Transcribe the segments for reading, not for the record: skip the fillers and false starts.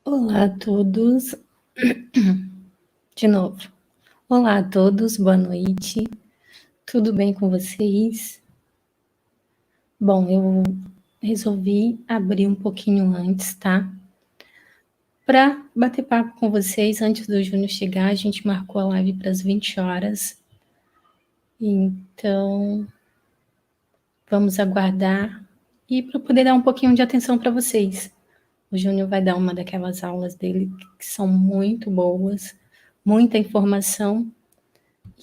Olá a todos, de novo. Olá a todos, boa noite. Tudo bem com vocês? Bom, eu resolvi abrir um pouquinho antes, tá? Para bater papo com vocês antes do Júnior chegar, a gente marcou a live para as 20 horas. Então, vamos aguardar e para poder dar um pouquinho de atenção para vocês. O Júnior vai dar uma daquelas aulas dele que são muito boas, muita informação.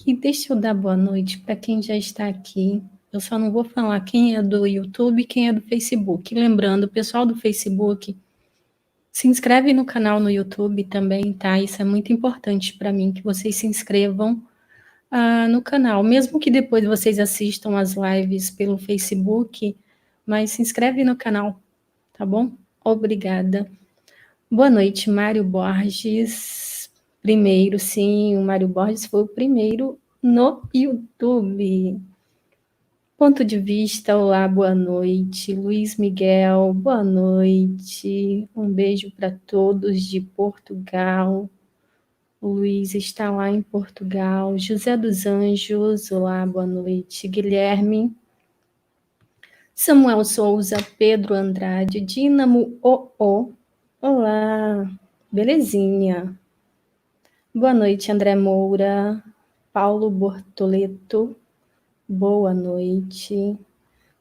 E deixa eu dar boa noite para quem já está aqui. Eu só não vou falar quem é do YouTube e quem é do Facebook. Lembrando, o pessoal do Facebook, se inscreve no canal no YouTube também, tá? Isso é muito importante para mim, que vocês se inscrevam no canal. Mesmo que depois vocês assistam as lives pelo Facebook, mas se inscreve no canal, tá bom? Obrigada. Boa noite, Mário Borges. Primeiro, sim, o Mário Borges foi o primeiro no YouTube. Ponto de vista, olá, boa noite. Luiz Miguel, boa noite. Um beijo para todos de Portugal. O Luiz está lá em Portugal. José dos Anjos, olá, boa noite. Guilherme. Samuel Souza, Pedro Andrade, Dínamo olá, belezinha. Boa noite, André Moura. Paulo Bortoleto, boa noite.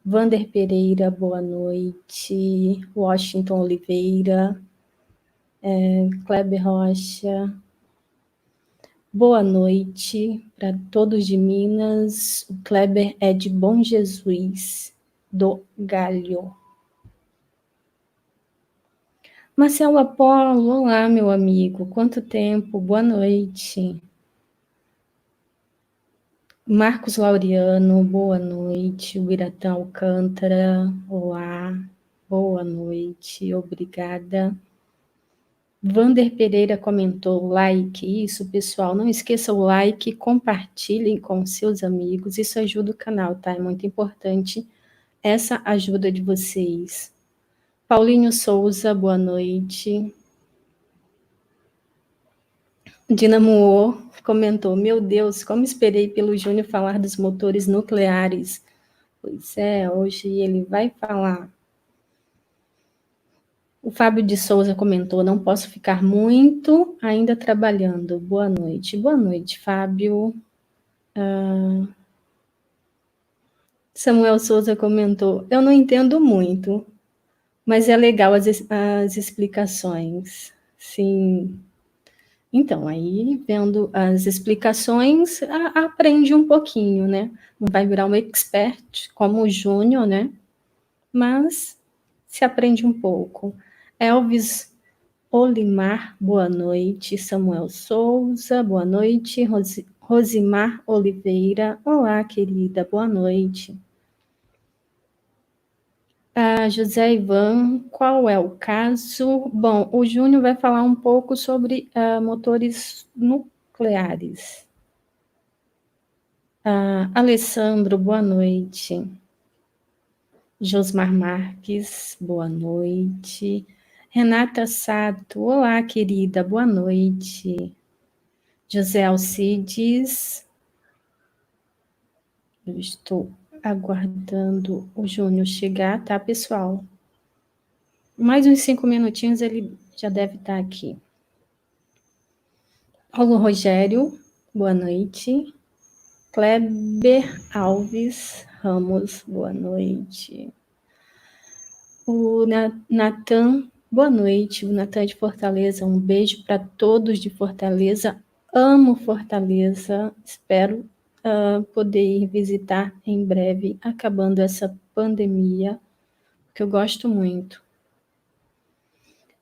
Vander Pereira, boa noite. Washington Oliveira, Kleber Rocha, boa noite para todos de Minas. O Kleber é de Bom Jesus, do Galho. Marcelo Apolo, olá, meu amigo. Quanto tempo? Boa noite. Marcos Laureano, boa noite. Uiratã Alcântara, olá, boa noite, obrigada. Vander Pereira comentou, like, isso, pessoal, não esqueça o like, compartilhem com seus amigos, isso ajuda o canal, tá? É muito importante essa ajuda de vocês. Paulinho Souza, boa noite. Dinamo comentou, meu Deus, como esperei pelo Júnior falar dos motores nucleares. Pois é, hoje ele vai falar. O Fábio de Souza comentou, não posso ficar muito ainda trabalhando. Boa noite. Boa noite, Fábio. Samuel Souza comentou, eu não entendo muito, mas é legal as explicações. Sim. Então, aí, vendo as explicações, aprende um pouquinho, né? Não vai virar um expert como o Júnior, né? Mas se aprende um pouco. Elvis Olimar, boa noite. Samuel Souza, boa noite. Rosimar Oliveira, olá, querida, boa noite. José Ivan, qual é o caso? Bom, o Júnior vai falar um pouco sobre motores nucleares. Alessandro, boa noite. Josmar Marques, boa noite. Renata Sato, olá, querida, boa noite. José Alcides, eu estou aguardando o Júnior chegar, tá, pessoal? Mais uns 5 minutinhos ele já deve estar aqui. Paulo Rogério, boa noite. Kleber Alves Ramos, boa noite. O Natan, boa noite. O Natan de Fortaleza, um beijo para todos de Fortaleza. Amo Fortaleza, espero poder ir visitar em breve, acabando essa pandemia, que eu gosto muito.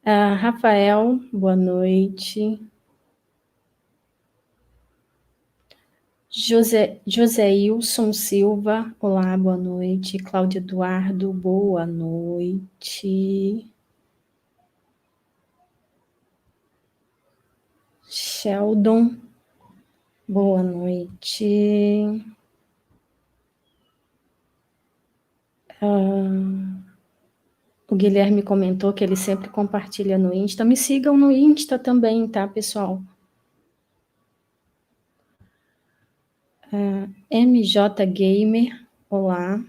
Rafael, boa noite. Joséilson Silva, olá, boa noite. Cláudio Eduardo, boa noite. Sheldon, boa noite. O Guilherme comentou que ele sempre compartilha no Insta. Me sigam no Insta também, tá, pessoal? MJ Gamer, olá.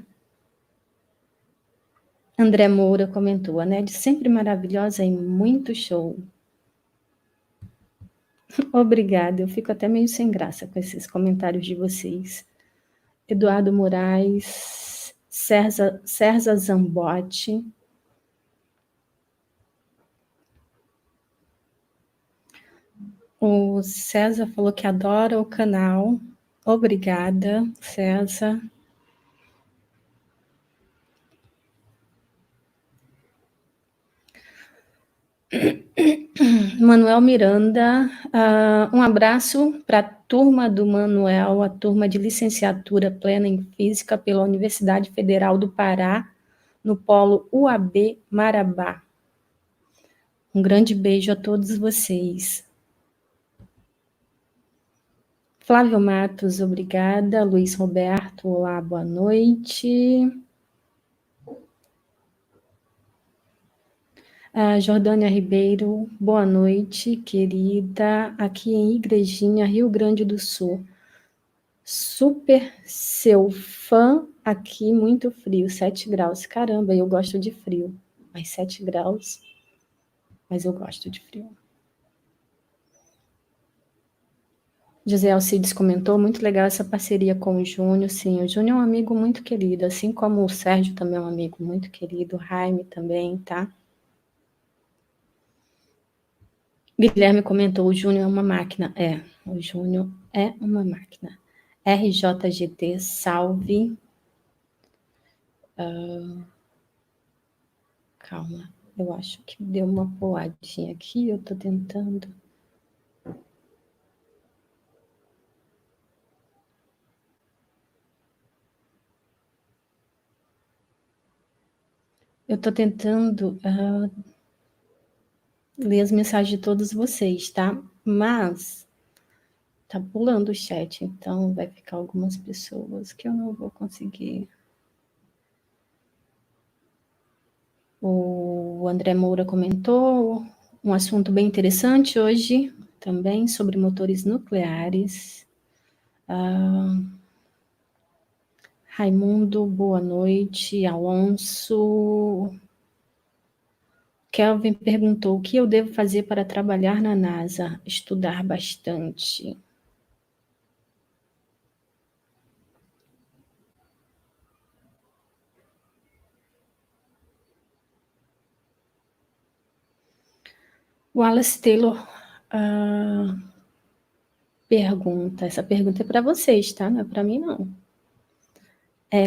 André Moura comentou, a Ned sempre maravilhosa e muito show. Obrigada, eu fico até meio sem graça com esses comentários de vocês. Eduardo Moraes, Serza Zambotti. O César falou que adora o canal. Obrigada, César. Manuel Miranda, um abraço para a turma do Manuel, a turma de licenciatura plena em Física pela Universidade Federal do Pará, no polo UAB Marabá. Um grande beijo a todos vocês. Flávio Matos, obrigada. Luiz Roberto, olá, boa noite. Jordânia Ribeiro, boa noite, querida. Aqui em Igrejinha, Rio Grande do Sul. Super seu fã aqui, muito frio, 7 graus. Caramba, eu gosto de frio. Mas 7 graus, mas eu gosto de frio. José Alcides comentou, muito legal essa parceria com o Júnior. Sim, o Júnior é um amigo muito querido, assim como o Sérgio também é um amigo muito querido, o Jaime também, tá? Guilherme comentou, o Júnior é uma máquina. O Júnior é uma máquina. RJGT, salve. Calma, eu acho que deu uma poadinha aqui, eu tô tentando. Eu tô tentando ler as mensagens de todos vocês, tá? Mas tá pulando o chat, então vai ficar algumas pessoas que eu não vou conseguir. O André Moura comentou um assunto bem interessante hoje, também sobre motores nucleares. Raimundo, boa noite. Alonso. Kelvin perguntou, o que eu devo fazer para trabalhar na NASA? Estudar bastante. Wallace Taylor pergunta, essa pergunta é para vocês, tá? Não é para mim, não.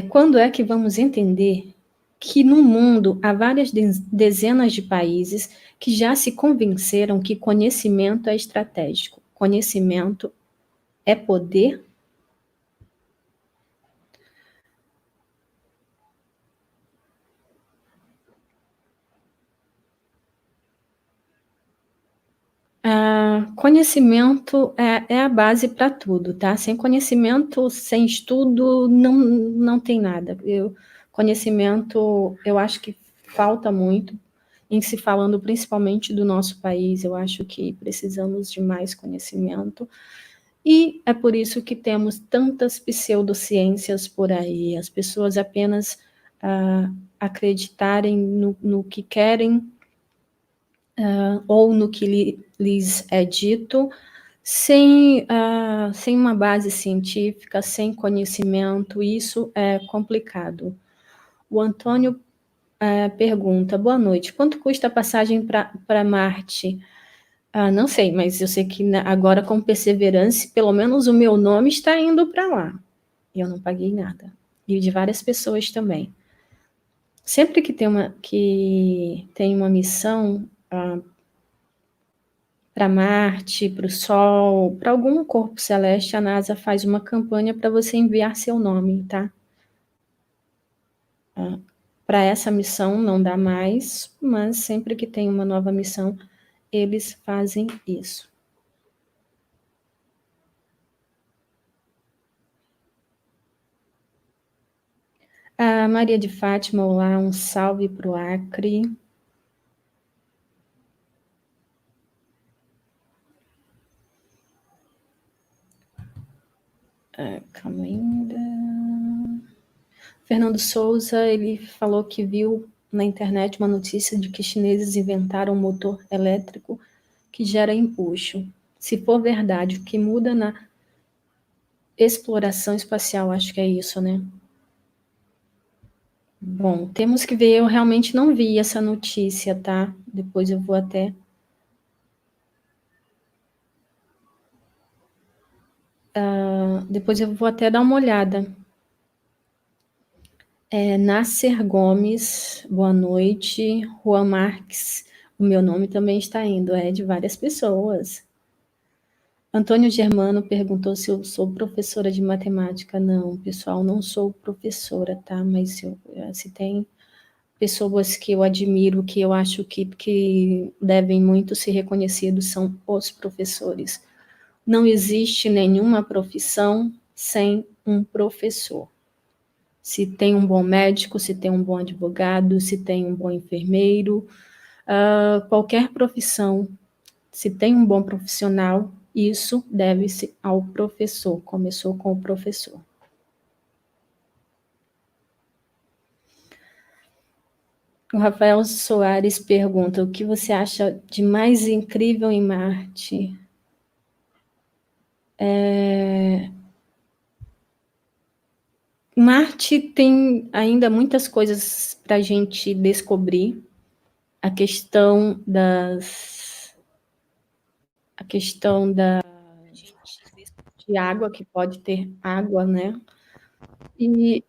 Quando é que vamos entender que no mundo há várias dezenas de países que já se convenceram que conhecimento é estratégico? Conhecimento é poder? Conhecimento é a base para tudo, tá? Sem conhecimento, sem estudo, não tem nada. Conhecimento, eu acho que falta muito, em se falando principalmente do nosso país, eu acho que precisamos de mais conhecimento, e é por isso que temos tantas pseudociências por aí, as pessoas apenas acreditarem no que querem, ou no que lhes é dito, sem uma base científica, sem conhecimento, isso é complicado. O Antônio pergunta, boa noite, quanto custa a passagem para Marte? Não sei, mas eu sei que agora com Perseverance, pelo menos o meu nome está indo para lá. E eu não paguei nada. E de várias pessoas também. Sempre que tem uma missão para Marte, para o Sol, para algum corpo celeste, a NASA faz uma campanha para você enviar seu nome, tá? Para essa missão não dá mais, mas sempre que tem uma nova missão, eles fazem isso. A Maria de Fátima, olá, um salve para o Acre. Calma ainda. Fernando Souza, ele falou que viu na internet uma notícia de que chineses inventaram um motor elétrico que gera empuxo. Se for verdade, o que muda na exploração espacial, acho que é isso, né? Bom, temos que ver, eu realmente não vi essa notícia, tá? Depois eu vou até... depois eu vou até dar uma olhada. Nasser Gomes, boa noite. Juan Marques, o meu nome também está indo, é de várias pessoas. Antônio Germano perguntou se eu sou professora de matemática. Não, pessoal, não sou professora, tá? Mas se tem pessoas que eu admiro, que eu acho que devem muito ser reconhecidos, são os professores. Não existe nenhuma profissão sem um professor. Se tem um bom médico, se tem um bom advogado, se tem um bom enfermeiro, qualquer profissão, se tem um bom profissional, isso deve-se ao professor. Começou com o professor. O Rafael Soares pergunta: o que você acha de mais incrível em Marte? Marte tem ainda muitas coisas para a gente descobrir. A questão de água, que pode ter água, né? E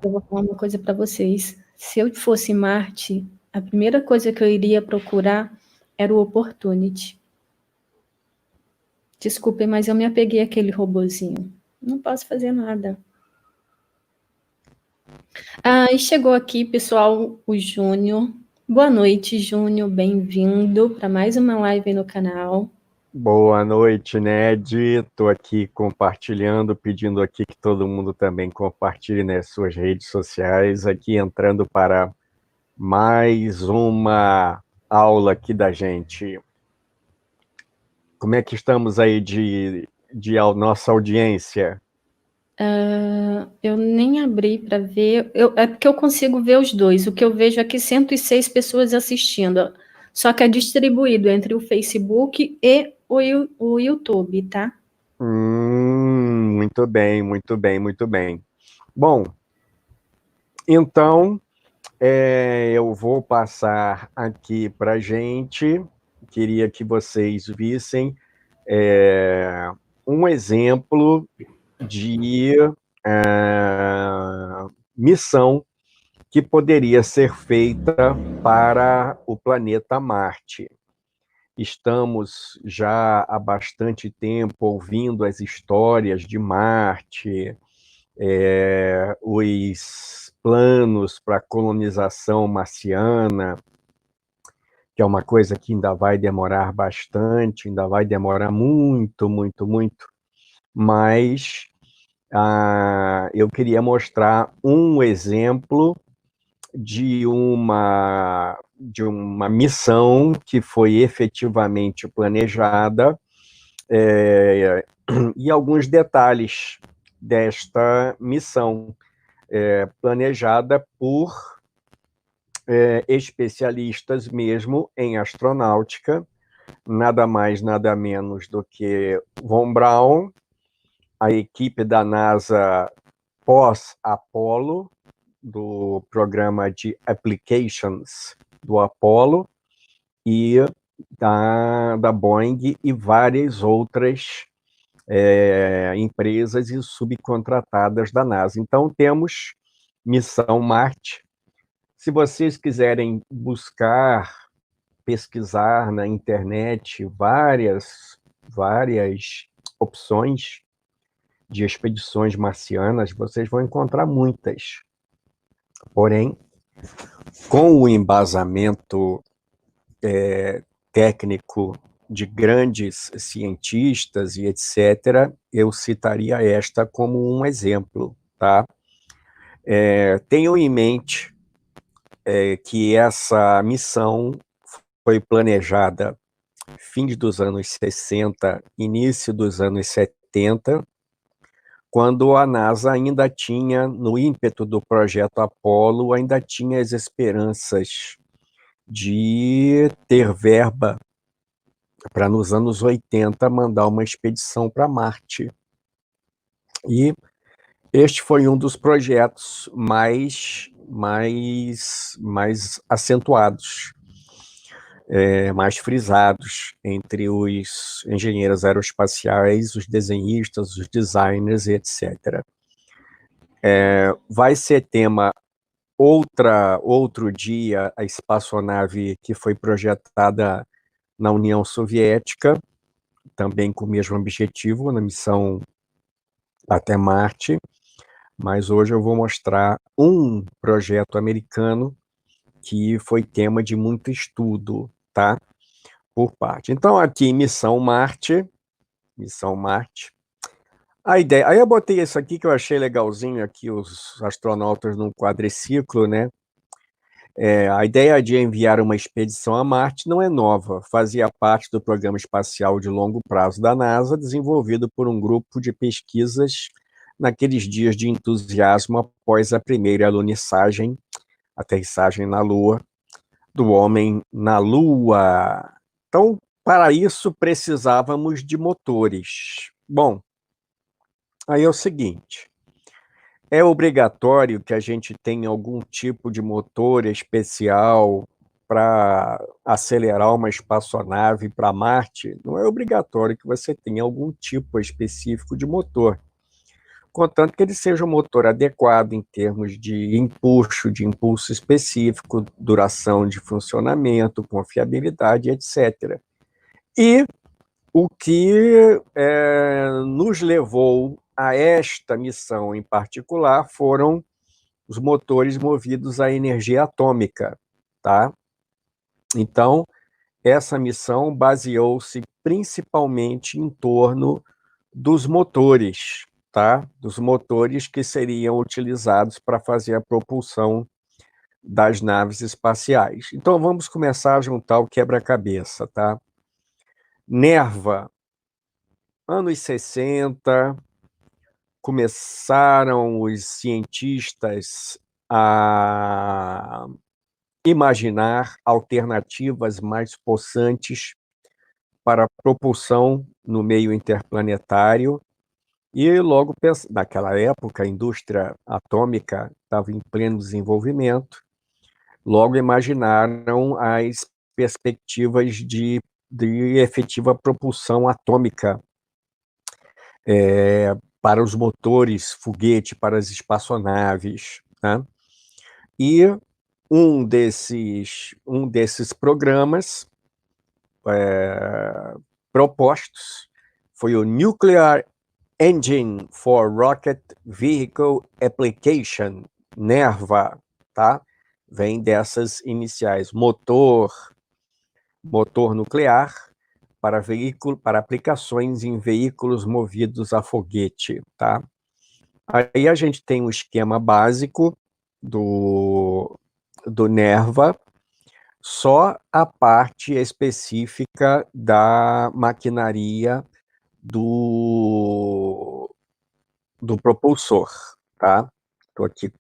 eu vou falar uma coisa para vocês. Se eu fosse Marte, a primeira coisa que eu iria procurar era o Opportunity. Desculpem, mas eu me apeguei àquele robozinho. Não posso fazer nada. E chegou aqui, pessoal, o Júnior. Boa noite, Júnior. Bem-vindo para mais uma live no canal. Boa noite, Ned. Estou aqui compartilhando, pedindo aqui que todo mundo também compartilhe nas suas redes sociais, aqui entrando para mais uma aula aqui da gente. Como é que estamos aí de nossa audiência? Eu nem abri para ver. É porque eu consigo ver os dois. O que eu vejo aqui, 106 pessoas assistindo. Só que é distribuído entre o Facebook e o YouTube, tá? Muito bem, muito bem, muito bem. Bom, então, eu vou passar aqui para a gente. Queria que vocês vissem um exemplo de missão que poderia ser feita para o planeta Marte. Estamos já há bastante tempo ouvindo as histórias de Marte, os planos para a colonização marciana, que é uma coisa que ainda vai demorar bastante, ainda vai demorar muito, muito, muito, mas eu queria mostrar um exemplo de uma missão que foi efetivamente planejada, e alguns detalhes desta missão, planejada por especialistas mesmo em astronáutica, nada mais, nada menos do que Von Braun, a equipe da NASA pós-Apollo, do programa de Applications do Apollo, e da Boeing e várias outras empresas e subcontratadas da NASA. Então, temos Missão Marte. Se vocês quiserem buscar, pesquisar na internet várias opções de expedições marcianas, vocês vão encontrar muitas. Porém, com o embasamento técnico de grandes cientistas e etc., eu citaria esta como um exemplo, tá? Tenham em mente que essa missão foi planejada fim dos anos 60, início dos anos 70, quando a NASA ainda tinha, no ímpeto do projeto Apollo, ainda tinha as esperanças de ter verba para, nos anos 80, mandar uma expedição para Marte. E este foi um dos projetos mais acentuados, mais frisados entre os engenheiros aeroespaciais, os desenhistas, os designers, etc. Vai ser tema outro dia a espaçonave que foi projetada na União Soviética, também com o mesmo objetivo, na missão até Marte, mas hoje eu vou mostrar um projeto americano que foi tema de muito estudo, tá? Por parte. Então, aqui, Missão Marte, a ideia, aí eu botei isso aqui que eu achei legalzinho, aqui os astronautas num quadriciclo, né? A ideia de enviar uma expedição a Marte não é nova, fazia parte do programa espacial de longo prazo da NASA, desenvolvido por um grupo de pesquisas naqueles dias de entusiasmo após a primeira aterrissagem na Lua, do homem na Lua. Então, para isso, precisávamos de motores. Bom, aí é o seguinte, é obrigatório que a gente tenha algum tipo de motor especial para acelerar uma espaçonave para Marte? Não é obrigatório que você tenha algum tipo específico de motor, contanto que ele seja um motor adequado em termos de impulso específico, duração de funcionamento, confiabilidade, etc. E o que nos levou a esta missão em particular foram os motores movidos à energia atômica, tá? Então, essa missão baseou-se principalmente em torno dos motores, tá? Dos motores que seriam utilizados para fazer a propulsão das naves espaciais. Então, vamos começar a juntar o quebra-cabeça, tá? Nerva, anos 60, começaram os cientistas a imaginar alternativas mais possantes para a propulsão no meio interplanetário e logo, naquela época, a indústria atômica estava em pleno desenvolvimento, logo imaginaram as perspectivas de efetiva propulsão atômica para os motores foguete, para as espaçonaves, né? E um desses programas propostos foi o Nuclear Engine for Rocket Vehicle Application, NERVA, tá? Vem dessas iniciais, motor nuclear para aplicações em veículos movidos a foguete, tá? Aí a gente tem um esquema básico do NERVA, só a parte específica da maquinaria do propulsor, tá? Estou aqui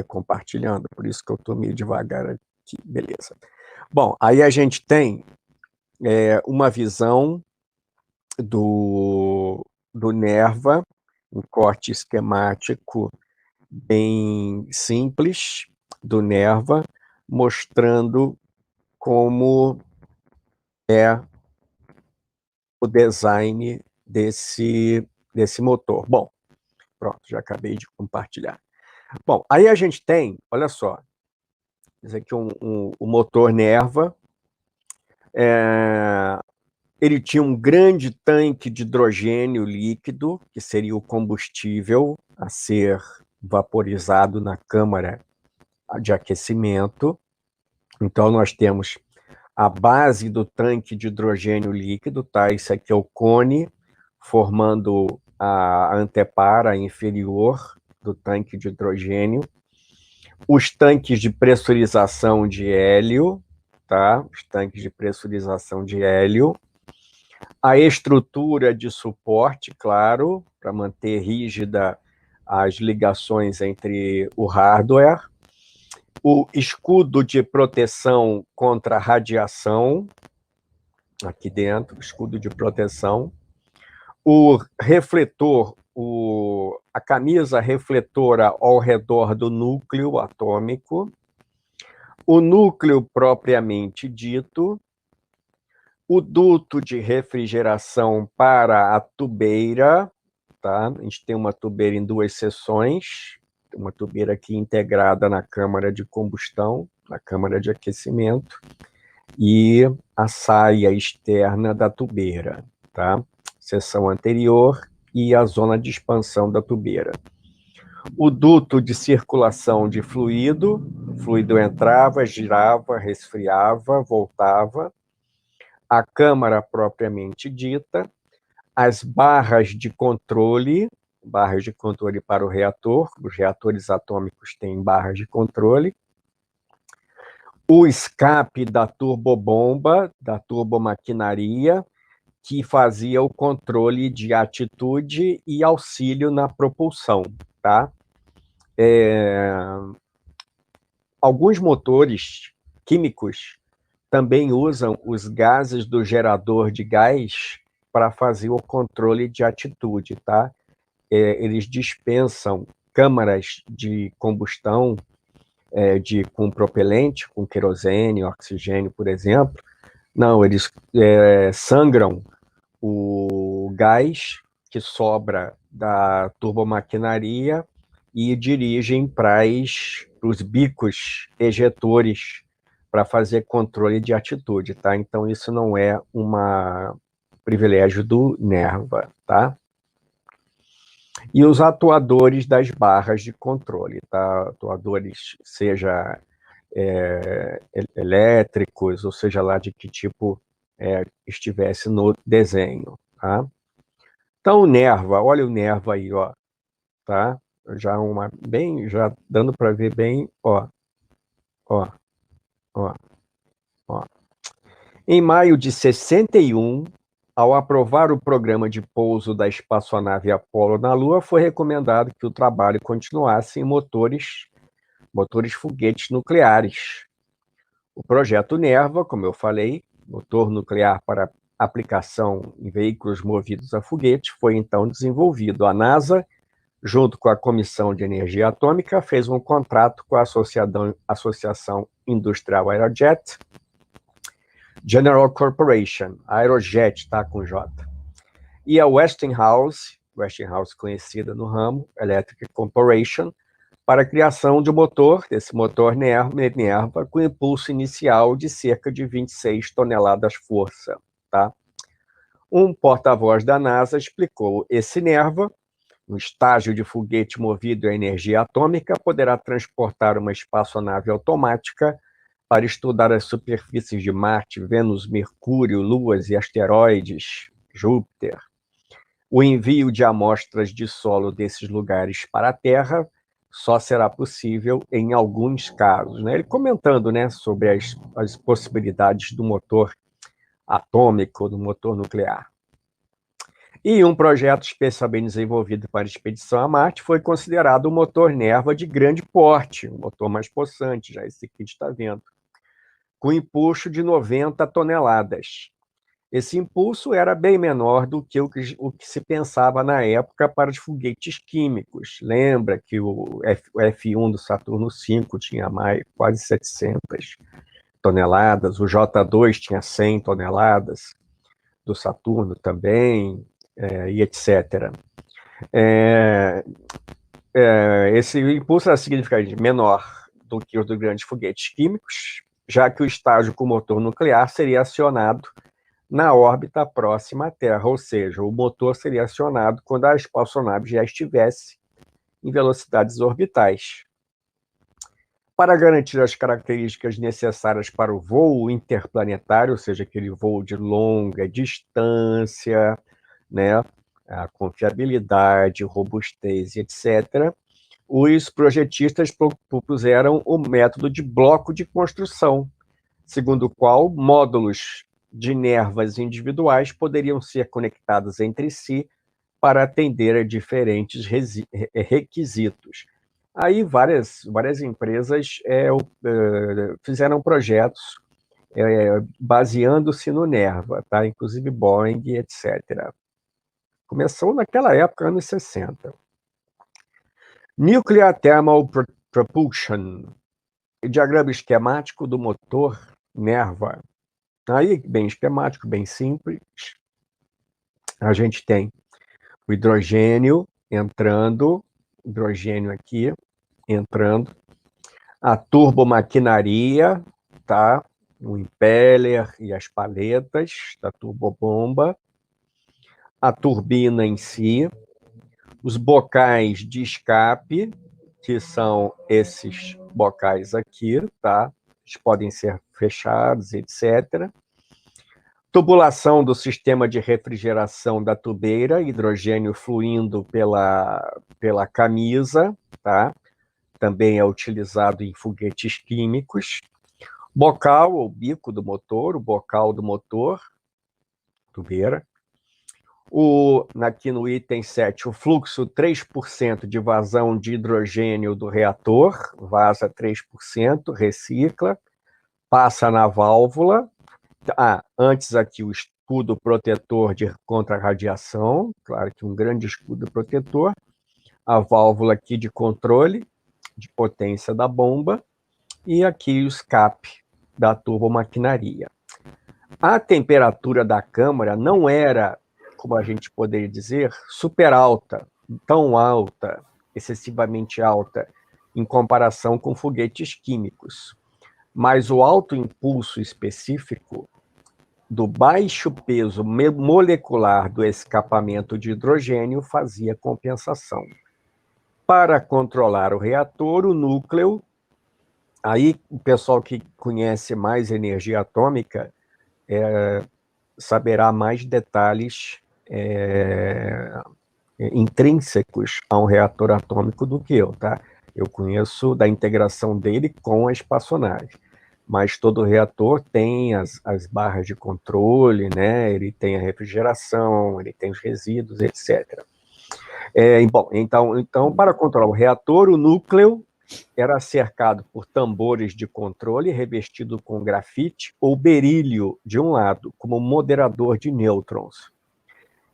compartilhando, por isso que eu estou meio devagar aqui, beleza. Bom, aí a gente tem uma visão do NERVA, um corte esquemático bem simples do NERVA, mostrando como é o design desse motor. Bom, pronto, já acabei de compartilhar. Bom, aí a gente tem, olha só, esse aqui o motor NERVA, ele tinha um grande tanque de hidrogênio líquido, que seria o combustível a ser vaporizado na câmara de aquecimento. Então, nós temos a base do tanque de hidrogênio líquido, tá? Esse aqui é o cone, formando a antepara inferior do tanque de hidrogênio. os tanques de pressurização de hélio, tá? Os tanques de pressurização de hélio, a estrutura de suporte, claro, para manter rígida as ligações entre o hardware, o escudo de proteção contra radiação, aqui dentro, escudo de proteção, o refletor, a camisa refletora ao redor do núcleo atômico, o núcleo propriamente dito, o duto de refrigeração para a tubeira, tá? A gente tem uma tubeira em duas seções, uma tubeira aqui integrada na câmara de combustão, na câmara de aquecimento, e a saia externa da tubeira, tá? Seção anterior e a zona de expansão da tubeira. O duto de circulação de fluido, o fluido entrava, girava, resfriava, voltava, a câmara propriamente dita, as barras de controle para o reator, os reatores atômicos têm barras de controle, o escape da turbobomba, da turbomaquinaria, que fazia o controle de atitude e auxílio na propulsão, tá? Alguns motores químicos também usam os gases do gerador de gás para fazer o controle de atitude, tá? Eles dispensam câmaras de combustão com propelente, com querosene, oxigênio, por exemplo. Não, eles sangram o gás que sobra da turbomaquinaria e dirigem para os bicos ejetores para fazer controle de atitude, tá? Então, isso não é um privilégio do NERVA, tá? E os atuadores das barras de controle, tá? Atuadores, seja elétricos, ou seja lá de que tipo estivesse no desenho, tá? Então, o NERVA, olha o NERVA aí, ó, tá? Já dando para ver bem, ó, ó, ó, ó. Em maio de 61, ao aprovar o programa de pouso da espaçonave Apollo na Lua, foi recomendado que o trabalho continuasse em motores foguetes nucleares. O projeto NERVA, como eu falei, motor nuclear para aplicação em veículos movidos a foguete, foi então desenvolvido. A NASA, junto com a Comissão de Energia Atômica, fez um contrato com a Associação Industrial Aerojet, General Corporation, Aerojet, tá, com J, e a Westinghouse conhecida no ramo, Electric Corporation, para a criação de um motor, desse motor NERVA, com impulso inicial de cerca de 26 toneladas-força, tá? Um porta-voz da NASA explicou: esse NERVA, no estágio de foguete movido a energia atômica, poderá transportar uma espaçonave automática para estudar as superfícies de Marte, Vênus, Mercúrio, luas e asteroides, Júpiter. O envio de amostras de solo desses lugares para a Terra só será possível em alguns casos, né? Ele comentando, né, sobre as possibilidades do motor atômico, do motor nuclear. E um projeto especialmente desenvolvido para a expedição a Marte foi considerado um motor NERVA de grande porte, um motor mais possante, já esse aqui a gente está vendo, com impulso de 90 toneladas. Esse impulso era bem menor do que o que se pensava na época para os foguetes químicos. Lembra que o F-1 do Saturno V tinha quase 700 toneladas, o J-2 tinha 100 toneladas, do Saturno também, e etc. Esse impulso era significativamente menor do que o dos grandes foguetes químicos, já que o estágio com motor nuclear seria acionado na órbita próxima à Terra, ou seja, o motor seria acionado quando a espaçonave já estivesse em velocidades orbitais. Para garantir as características necessárias para o voo interplanetário, ou seja, aquele voo de longa distância, né, a confiabilidade, robustez, etc., os projetistas propuseram o método de bloco de construção, segundo o qual módulos de nervas individuais poderiam ser conectados entre si para atender a diferentes requisitos. Aí várias empresas fizeram projetos baseando-se no Nerva, tá? Inclusive Boeing, etc. Começou naquela época, anos 60. Nuclear Thermal Propulsion, diagrama esquemático do motor Nerva. Aí, bem esquemático, bem simples. A gente tem o hidrogênio entrando, hidrogênio aqui, entrando, a turbomaquinaria, tá? O impeller e as paletas da turbobomba, a turbina em si, os bocais de escape, que são esses bocais aqui, tá? Eles podem ser fechados, etc. Tubulação do sistema de refrigeração da tubeira, hidrogênio fluindo pela camisa, tá? Também é utilizado em foguetes químicos. Bocal, ou bico do motor, o bocal do motor, tubeira. Aqui no item 7, o fluxo 3% de vazão de hidrogênio do reator, vaza 3%, recicla, passa na válvula. Antes aqui o escudo protetor contra a radiação, claro que um grande escudo protetor. A válvula aqui de controle de potência da bomba, e aqui o escape da turbomaquinaria. A temperatura da câmara não era, como a gente poderia dizer, super alta, tão alta, excessivamente alta, em comparação com foguetes químicos. Mas o alto impulso específico do baixo peso molecular do escapamento de hidrogênio fazia compensação. Para controlar o reator, o núcleo, aí o pessoal que conhece mais energia atômica saberá mais detalhes intrínsecos a um reator atômico do que eu, tá? Eu conheço da integração dele com a espaçonave, mas todo reator tem as barras de controle, né? Ele tem a refrigeração, ele tem os resíduos, etc. Bom, então, para controlar o reator, o núcleo era cercado por tambores de controle revestido com grafite ou berílio de um lado, como moderador de nêutrons.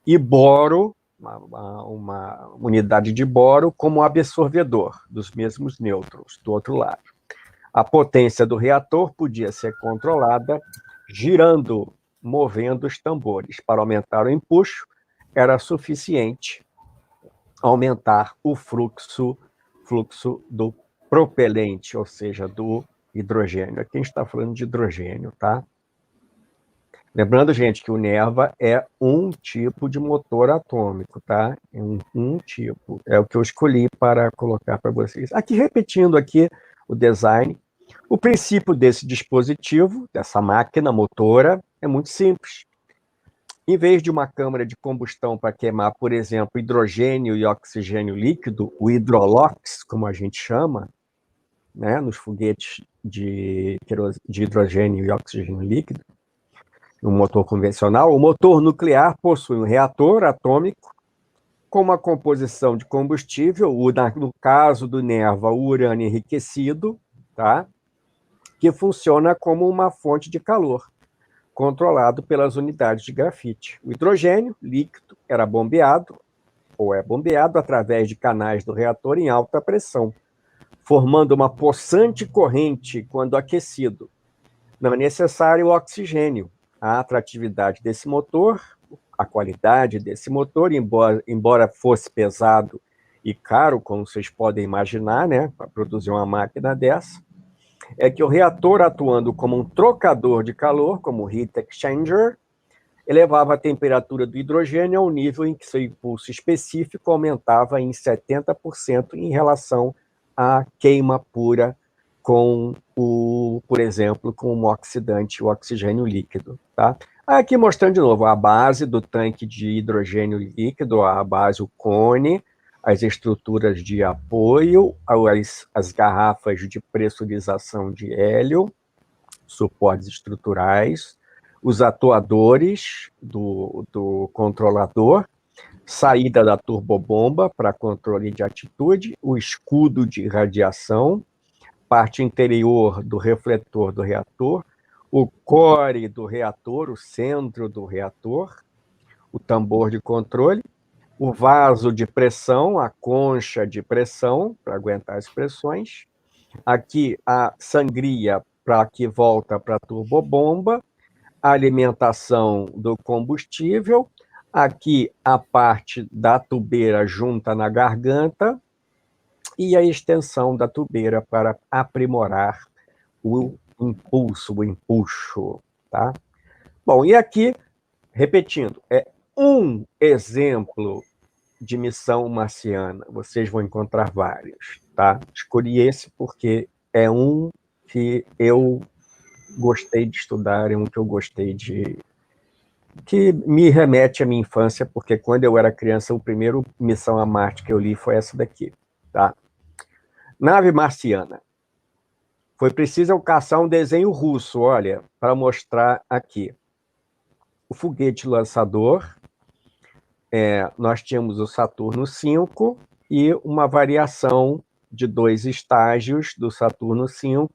E boro, uma unidade de boro, como absorvedor dos mesmos nêutrons, do outro lado. A potência do reator podia ser controlada girando, movendo os tambores. Para aumentar o empuxo, era suficiente aumentar o fluxo do propelente, ou seja, do hidrogênio. Aqui a gente está falando de hidrogênio, tá? Lembrando, gente, que o Nerva é um tipo de motor atômico, tá? É um tipo. É o que eu escolhi para colocar para vocês. Aqui, repetindo aqui o design. O princípio desse dispositivo, dessa máquina motora, é muito simples. Em vez de uma câmara de combustão para queimar, por exemplo, hidrogênio e oxigênio líquido, o hidrolox, como a gente chama, né, nos foguetes de hidrogênio e oxigênio líquido, no motor convencional, o motor nuclear possui um reator atômico com uma composição de combustível, no caso do Nerva, o urânio enriquecido, tá? Que funciona como uma fonte de calor, controlado pelas unidades de grafite. O hidrogênio líquido era bombeado, ou é bombeado, através de canais do reator em alta pressão, formando uma possante corrente quando aquecido. Não é necessário o oxigênio. A atratividade desse motor, a qualidade desse motor, embora fosse pesado e caro, como vocês podem imaginar, né, para produzir uma máquina dessa, é que o reator, atuando como um trocador de calor, como heat exchanger, elevava a temperatura do hidrogênio ao nível em que seu impulso específico aumentava em 70% em relação à queima pura com por exemplo, com um oxidante, o oxigênio líquido, tá? Aqui mostrando de novo a base do tanque de hidrogênio líquido, a base, o cone, as estruturas de apoio, as garrafas de pressurização de hélio, suportes estruturais, os atuadores do controlador, saída da turbobomba para controle de atitude, o escudo de radiação, parte interior do refletor do reator, o core do reator, o centro do reator, o tambor de controle, o vaso de pressão, a concha de pressão, para aguentar as pressões, aqui a sangria para que volta para a turbobomba, a alimentação do combustível, aqui a parte da tubeira junta na garganta e a extensão da tubeira para aprimorar o impulso, o empuxo, tá? Bom, e aqui, repetindo, é um exemplo de missão marciana. Vocês vão encontrar vários, tá? Escolhi esse porque é um que eu gostei de estudar, é um que eu gostei de... que me remete à minha infância, porque quando eu era criança, o primeiro Missão a Marte que eu li foi essa daqui, tá? Nave marciana. Foi preciso eu caçar um desenho russo, olha, para mostrar aqui. O foguete lançador, nós tínhamos o Saturno V e uma variação de 2 estágios do Saturno V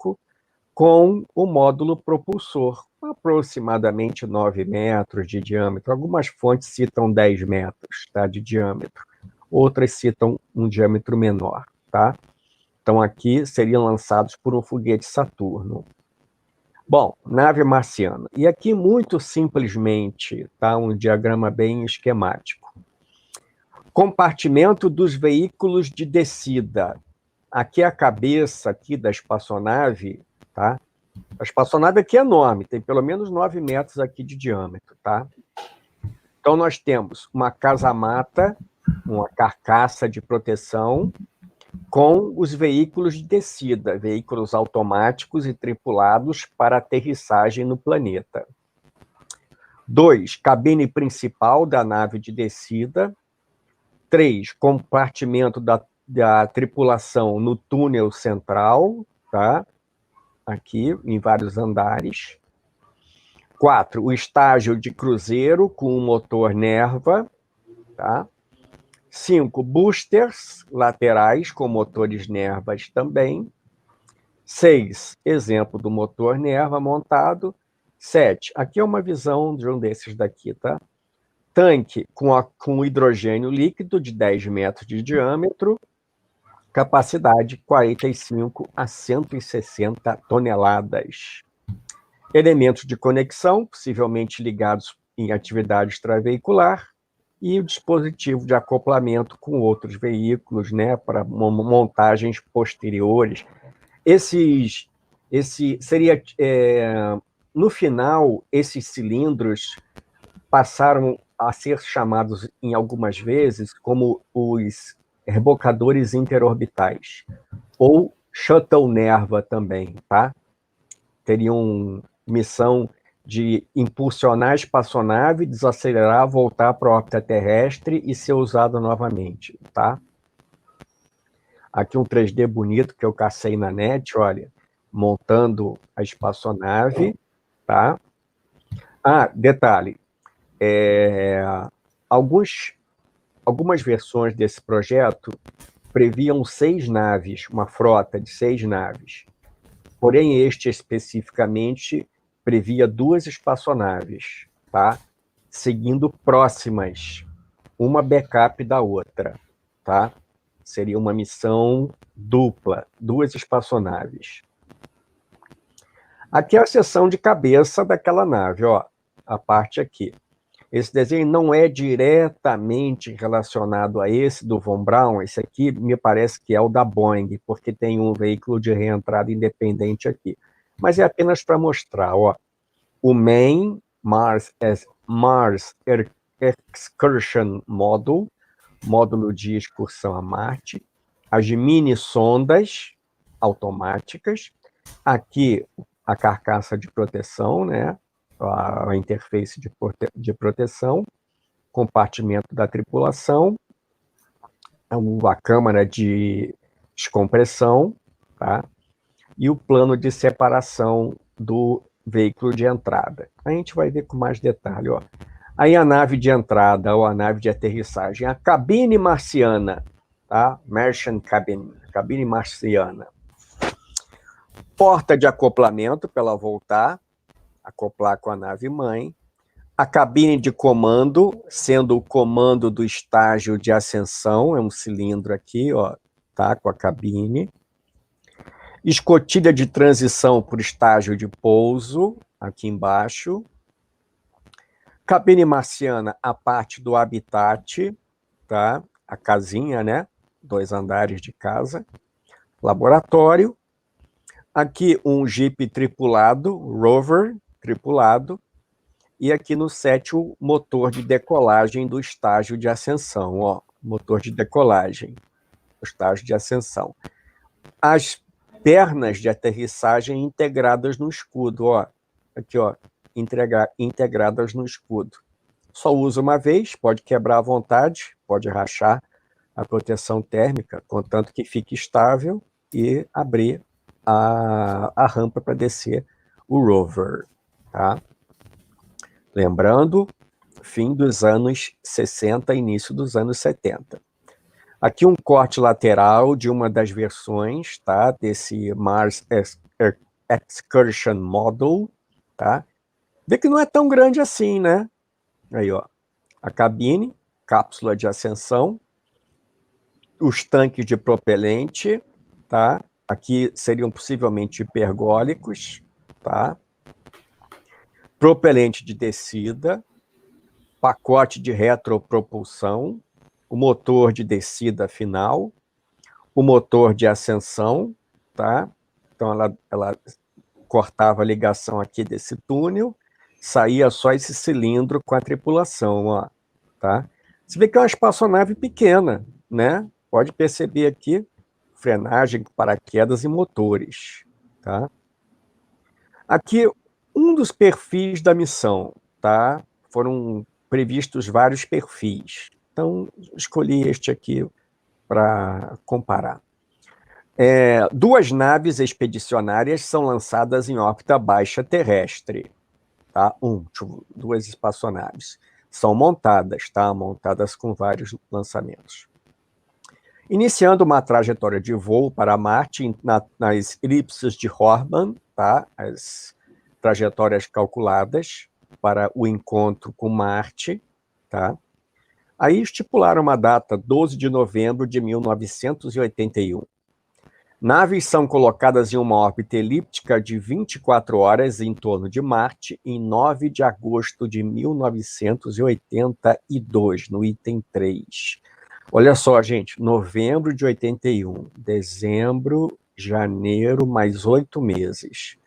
com o módulo propulsor, aproximadamente 9 metros de diâmetro. Algumas fontes citam 10 metros, tá, de diâmetro. Outras citam um diâmetro menor, tá? Então, aqui seriam lançados por um foguete Saturno. Bom, nave marciana. E aqui, muito simplesmente, tá? Um diagrama bem esquemático. Compartimento dos veículos de descida. Aqui a cabeça aqui da espaçonave, tá? A espaçonave aqui é enorme, tem pelo menos 9 metros aqui de diâmetro, tá? Então, nós temos uma casamata, uma carcaça de proteção, com os veículos de descida, veículos automáticos e tripulados para aterrissagem no planeta. 2, cabine principal da nave de descida. 3, compartimento da tripulação no túnel central, tá? Aqui, em vários andares. 4, o estágio de cruzeiro com o motor Nerva, tá? 5, boosters laterais com motores Nervas também. 6, exemplo do motor Nerva montado. 7, aqui é uma visão de um desses daqui, tá? Tanque com hidrogênio líquido de 10 metros de diâmetro, capacidade 45 a 160 toneladas. Elementos de conexão, possivelmente ligados em atividade extraveicular, e o dispositivo de acoplamento com outros veículos, né, para montagens posteriores. No final, esses cilindros passaram a ser chamados, em algumas vezes, como os rebocadores interorbitais, ou Shuttle Nerva também, tá? Teriam missão de impulsionar a espaçonave, desacelerar, voltar para a órbita terrestre e ser usado novamente, tá? Aqui um 3D bonito que eu cacei na net, olha, montando a espaçonave, tá? Ah, detalhe, algumas versões desse projeto previam 6 naves, uma frota de 6 naves. Porém, este especificamente previa 2 espaçonaves, tá? Seguindo próximas, uma backup da outra, tá? Seria uma missão dupla, 2 espaçonaves. Aqui é a seção de cabeça daquela nave, ó, a parte aqui. Esse desenho não é diretamente relacionado a esse do Von Braun, esse aqui me parece que é o da Boeing, porque tem um veículo de reentrada independente aqui. Mas é apenas para mostrar, ó, o Main Mars Excursion Module, módulo de excursão a Marte, as mini sondas automáticas, aqui a carcaça de proteção, né? A interface de proteção, compartimento da tripulação, a câmara de descompressão, tá? E o plano de separação do veículo de entrada. A gente vai ver com mais detalhe, ó. Aí a nave de entrada ou a nave de aterrissagem, a cabine marciana, tá? Martian cabine, cabine marciana. Porta de acoplamento para ela voltar, acoplar com a nave mãe. A cabine de comando, sendo o comando do estágio de ascensão, é um cilindro aqui, ó, tá? Com a cabine. Escotilha de transição para o estágio de pouso, aqui embaixo. Cabine marciana, a parte do habitat, tá? A casinha, né? 2 andares de casa. Laboratório. Aqui um Jeep tripulado, rover tripulado. E aqui no set o motor de decolagem do estágio de ascensão, ó. Motor de decolagem, estágio de ascensão. As pernas de aterrissagem integradas no escudo, ó. Aqui, ó, integradas no escudo. Só usa uma vez, pode quebrar à vontade, pode rachar a proteção térmica, contanto que fique estável e abrir a rampa para descer o rover, tá? Lembrando, fim dos anos 60, início dos anos 70. Aqui um corte lateral de uma das versões, tá? Desse Mars Excursion Model, tá? Vê que não é tão grande assim, né? Aí, ó, a cabine, cápsula de ascensão, os tanques de propelente, tá? Aqui seriam possivelmente hipergólicos, tá? Propelente de descida, pacote de retropropulsão, o motor de descida final, o motor de ascensão, tá? Então ela cortava a ligação aqui desse túnel, saía só esse cilindro com a tripulação, ó, tá? Você vê que é uma espaçonave pequena, né? Pode perceber aqui frenagem, paraquedas e motores, tá? Aqui um dos perfis da missão, tá? Foram previstos vários perfis. Então, escolhi este aqui para comparar. 2 naves expedicionárias são lançadas em órbita baixa terrestre. Tá? 2 espaçonaves. São montadas, tá? Montadas com vários lançamentos. Iniciando uma trajetória de voo para Marte nas elipses de Horban, tá? As trajetórias calculadas para o encontro com Marte, tá? Aí estipularam uma data, 12 de novembro de 1981. Naves são colocadas em uma órbita elíptica de 24 horas em torno de Marte em 9 de agosto de 1982, no item 3. Olha só, gente, novembro de 81, dezembro, janeiro, mais 8 meses.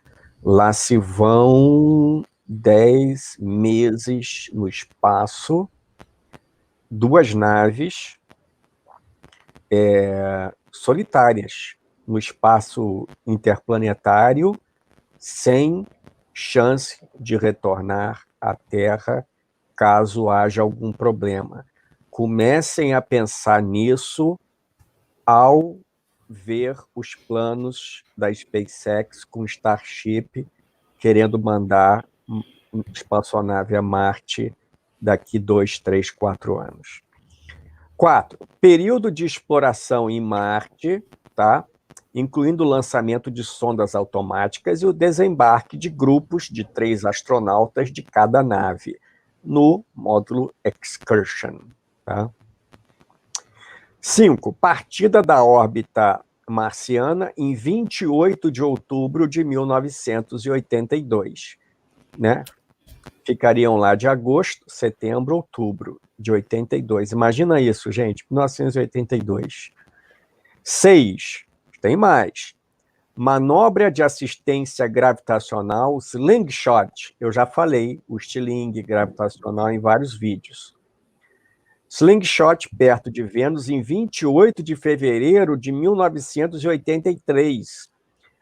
Lá se vão 10 meses no espaço, 2 naves solitárias no espaço interplanetário, sem chance de retornar à Terra caso haja algum problema. Comecem a pensar nisso ao ver os planos da SpaceX com Starship querendo mandar uma espaçonave a Marte daqui 2, 3, 4 anos. 4. Período de exploração em Marte, tá? Incluindo o lançamento de sondas automáticas e o desembarque de grupos de 3 astronautas de cada nave, no módulo Excursion. Tá? 5. Partida da órbita marciana em 28 de outubro de 1982. Né? Ficariam lá de agosto, setembro, outubro de 82. Imagina isso, gente, 1982. 6. Tem mais. Manobra de assistência gravitacional, slingshot. Eu já falei o estilingue gravitacional em vários vídeos. Slingshot perto de Vênus em 28 de fevereiro de 1983,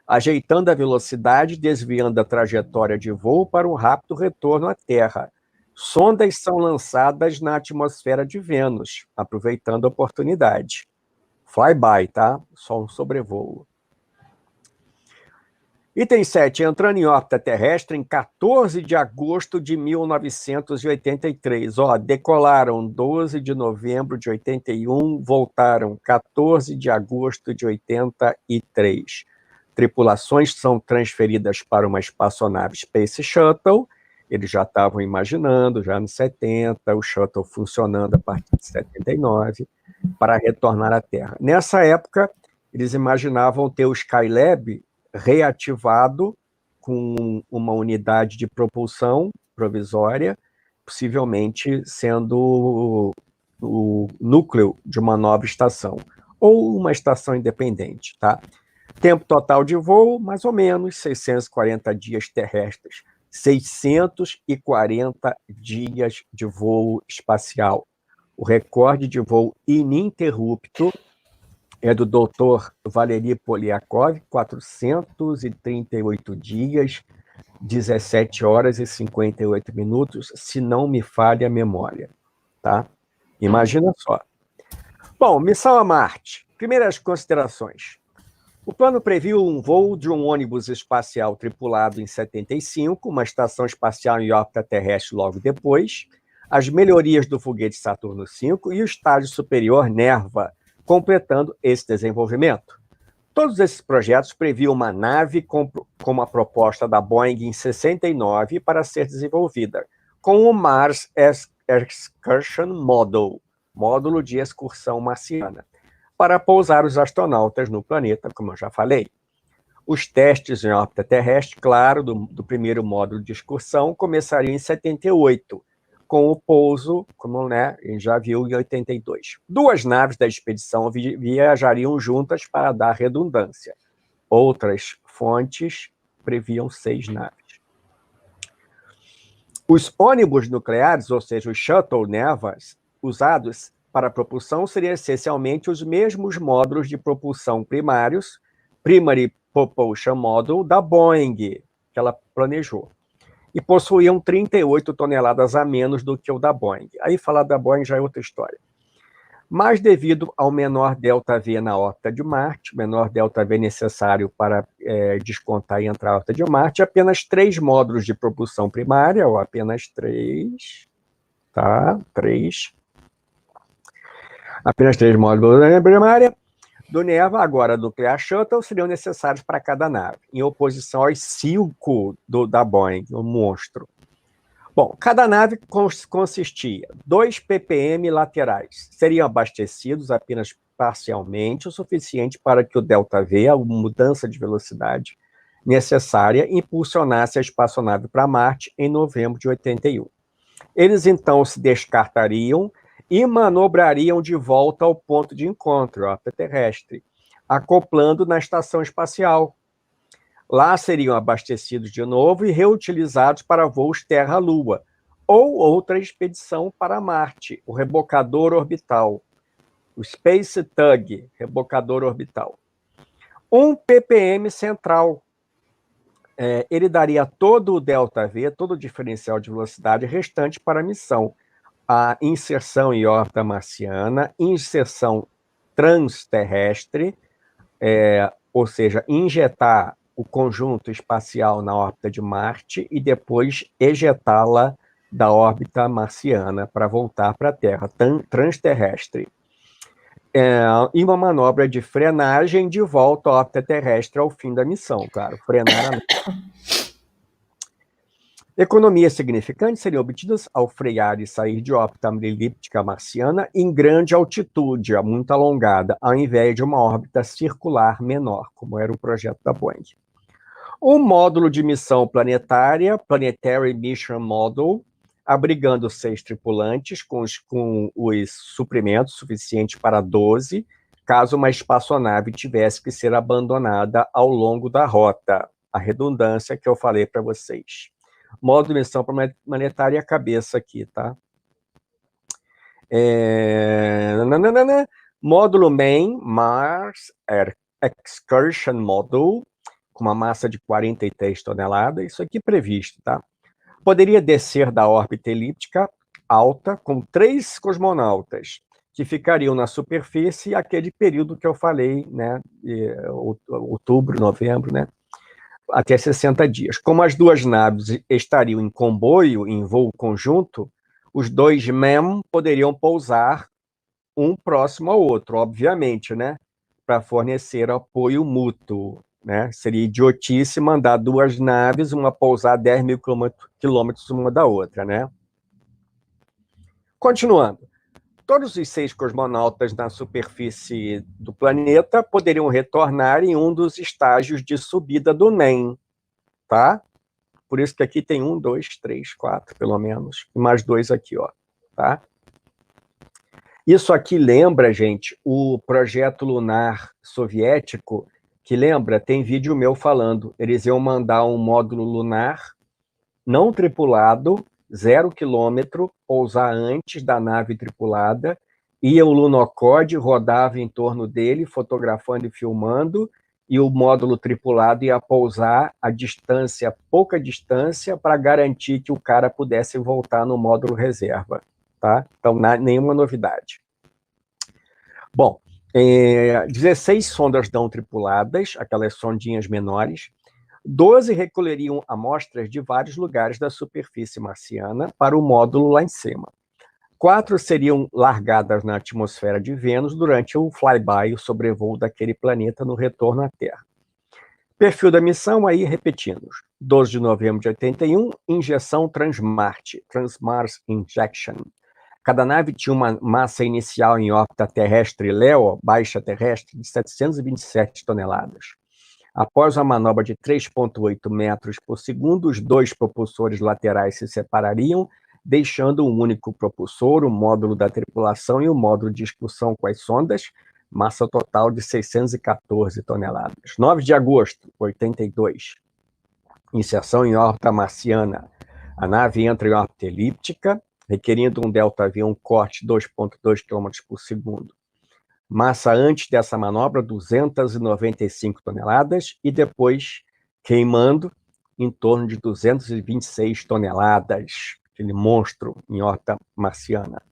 ajeitando a velocidade, desviando a trajetória de voo para um rápido retorno à Terra. Sondas são lançadas na atmosfera de Vênus, aproveitando a oportunidade. Flyby, tá? Só um sobrevoo. Item 7. Entrando em órbita terrestre em 14 de agosto de 1983. Ó, decolaram 12 de novembro de 81, voltaram 14 de agosto de 83. Tripulações são transferidas para uma espaçonave Space Shuttle. Eles já estavam imaginando, já nos 70, o Shuttle funcionando a partir de 79, para retornar à Terra. Nessa época, eles imaginavam ter o Skylab reativado com uma unidade de propulsão provisória, possivelmente sendo o núcleo de uma nova estação, ou uma estação independente, tá? Tempo total de voo, mais ou menos 640 dias terrestres. 640 dias de voo espacial. O recorde de voo ininterrupto é do Dr. Valery Polyakov, 438 dias, 17 horas e 58 minutos, se não me falha a memória, tá? Imagina só. Bom, missão a Marte. Primeiras considerações. O plano previu um voo de um ônibus espacial tripulado em 75, uma estação espacial em órbita terrestre logo depois, as melhorias do foguete Saturno V e o estágio superior Nerva, completando esse desenvolvimento. Todos esses projetos previam uma nave com a proposta da Boeing em 69 para ser desenvolvida, com o Mars Excursion Module, módulo de excursão marciana, para pousar os astronautas no planeta, como eu já falei. Os testes em órbita terrestre, claro, do primeiro módulo de excursão, começariam em 78, com o pouso, como a gente já viu, em 82. Duas naves da expedição viajariam juntas para dar redundância. Outras fontes previam 6 naves. Os ônibus nucleares, ou seja, os shuttle Nervas, usados para propulsão seriam essencialmente os mesmos módulos de propulsão primários, Primary Propulsion Module, da Boeing, que ela planejou. E possuíam 38 toneladas a menos do que o da Boeing. Aí falar da Boeing já é outra história. Mas devido ao menor ΔV na órbita de Marte, menor ΔV necessário para descontar e entrar na órbita de Marte, apenas 3 módulos de propulsão primária, ou apenas 3, tá? 3. Apenas 3 módulos primária do Nerva, agora do Nuclear Shuttle, seriam necessários para cada nave, em oposição aos 5 da Boeing, o monstro. Bom, cada nave consistia 2 ppm laterais, seriam abastecidos apenas parcialmente, o suficiente para que o ΔV, a mudança de velocidade necessária, impulsionasse a espaçonave para Marte em novembro de 81. Eles então se descartariam e manobrariam de volta ao ponto de encontro, a órbita terrestre, acoplando na estação espacial. Lá seriam abastecidos de novo e reutilizados para voos Terra-Lua, ou outra expedição para Marte, o rebocador orbital, o Space Tug, rebocador orbital. 1 ppm central. Ele daria todo o ΔV, todo o diferencial de velocidade restante para a missão. A inserção em órbita marciana, inserção transterrestre, ou seja, injetar o conjunto espacial na órbita de Marte e depois ejetá-la da órbita marciana para voltar para a Terra, transterrestre. E uma manobra de frenagem de volta à órbita terrestre ao fim da missão, claro, frenar a economias significantes seriam obtidas ao frear e sair de órbita elíptica marciana em grande altitude, muito alongada, ao invés de uma órbita circular menor, como era o projeto da Boeing. O módulo de missão planetária, Planetary Mission Module, abrigando 6 tripulantes, com os suprimentos suficientes para 12, caso uma espaçonave tivesse que ser abandonada ao longo da rota. A redundância que eu falei para vocês. Módulo de missão planetária, a cabeça aqui, tá? Módulo Main, Mars Excursion Module, com uma massa de 43 toneladas, isso aqui previsto, tá? Poderia descer da órbita elíptica alta com 3 cosmonautas, que ficariam na superfície aquele período que eu falei, né, outubro, novembro, né, até 60 dias. Como as duas naves estariam em comboio, em voo conjunto, os dois MEM poderiam pousar um próximo ao outro, obviamente, né, para fornecer apoio mútuo, né? Seria idiotice mandar duas naves, uma pousar 10 mil quilômetros uma da outra, né? Continuando. Todos os 6 cosmonautas na superfície do planeta poderiam retornar em um dos estágios de subida do NEM, tá? Por isso que aqui tem 1, 2, 3, 4, pelo menos, e mais 2 aqui, ó, tá? Isso aqui lembra, gente, o projeto lunar soviético, que lembra, tem vídeo meu falando, eles iam mandar um módulo lunar não tripulado, 0 quilômetro, pousar antes da nave tripulada, e o Lunokhod rodava em torno dele, fotografando e filmando, e o módulo tripulado ia pousar a distância, pouca distância, para garantir que o cara pudesse voltar no módulo reserva, tá? Então, nenhuma novidade. Bom, 16 sondas não tripuladas, aquelas sondinhas menores, 12 recolheriam amostras de vários lugares da superfície marciana para o módulo lá em cima. 4 seriam largadas na atmosfera de Vênus durante o flyby, o sobrevoo daquele planeta no retorno à Terra. Perfil da missão, aí repetindo. 12 de novembro de 81, injeção Transmars Injection. Cada nave tinha uma massa inicial em órbita terrestre LEO, baixa terrestre, de 727 toneladas. Após a manobra de 3,8 metros por segundo, os 2 propulsores laterais se separariam, deixando um único propulsor, o módulo da tripulação e o módulo de expulsão com as sondas, massa total de 614 toneladas. 9 de agosto de 82, inserção em órbita marciana. A nave entra em órbita elíptica, requerindo um delta-V, um corte de 2,2 km por segundo. Massa antes dessa manobra, 295 toneladas, e depois queimando em torno de 226 toneladas, aquele monstro em órbita marciana.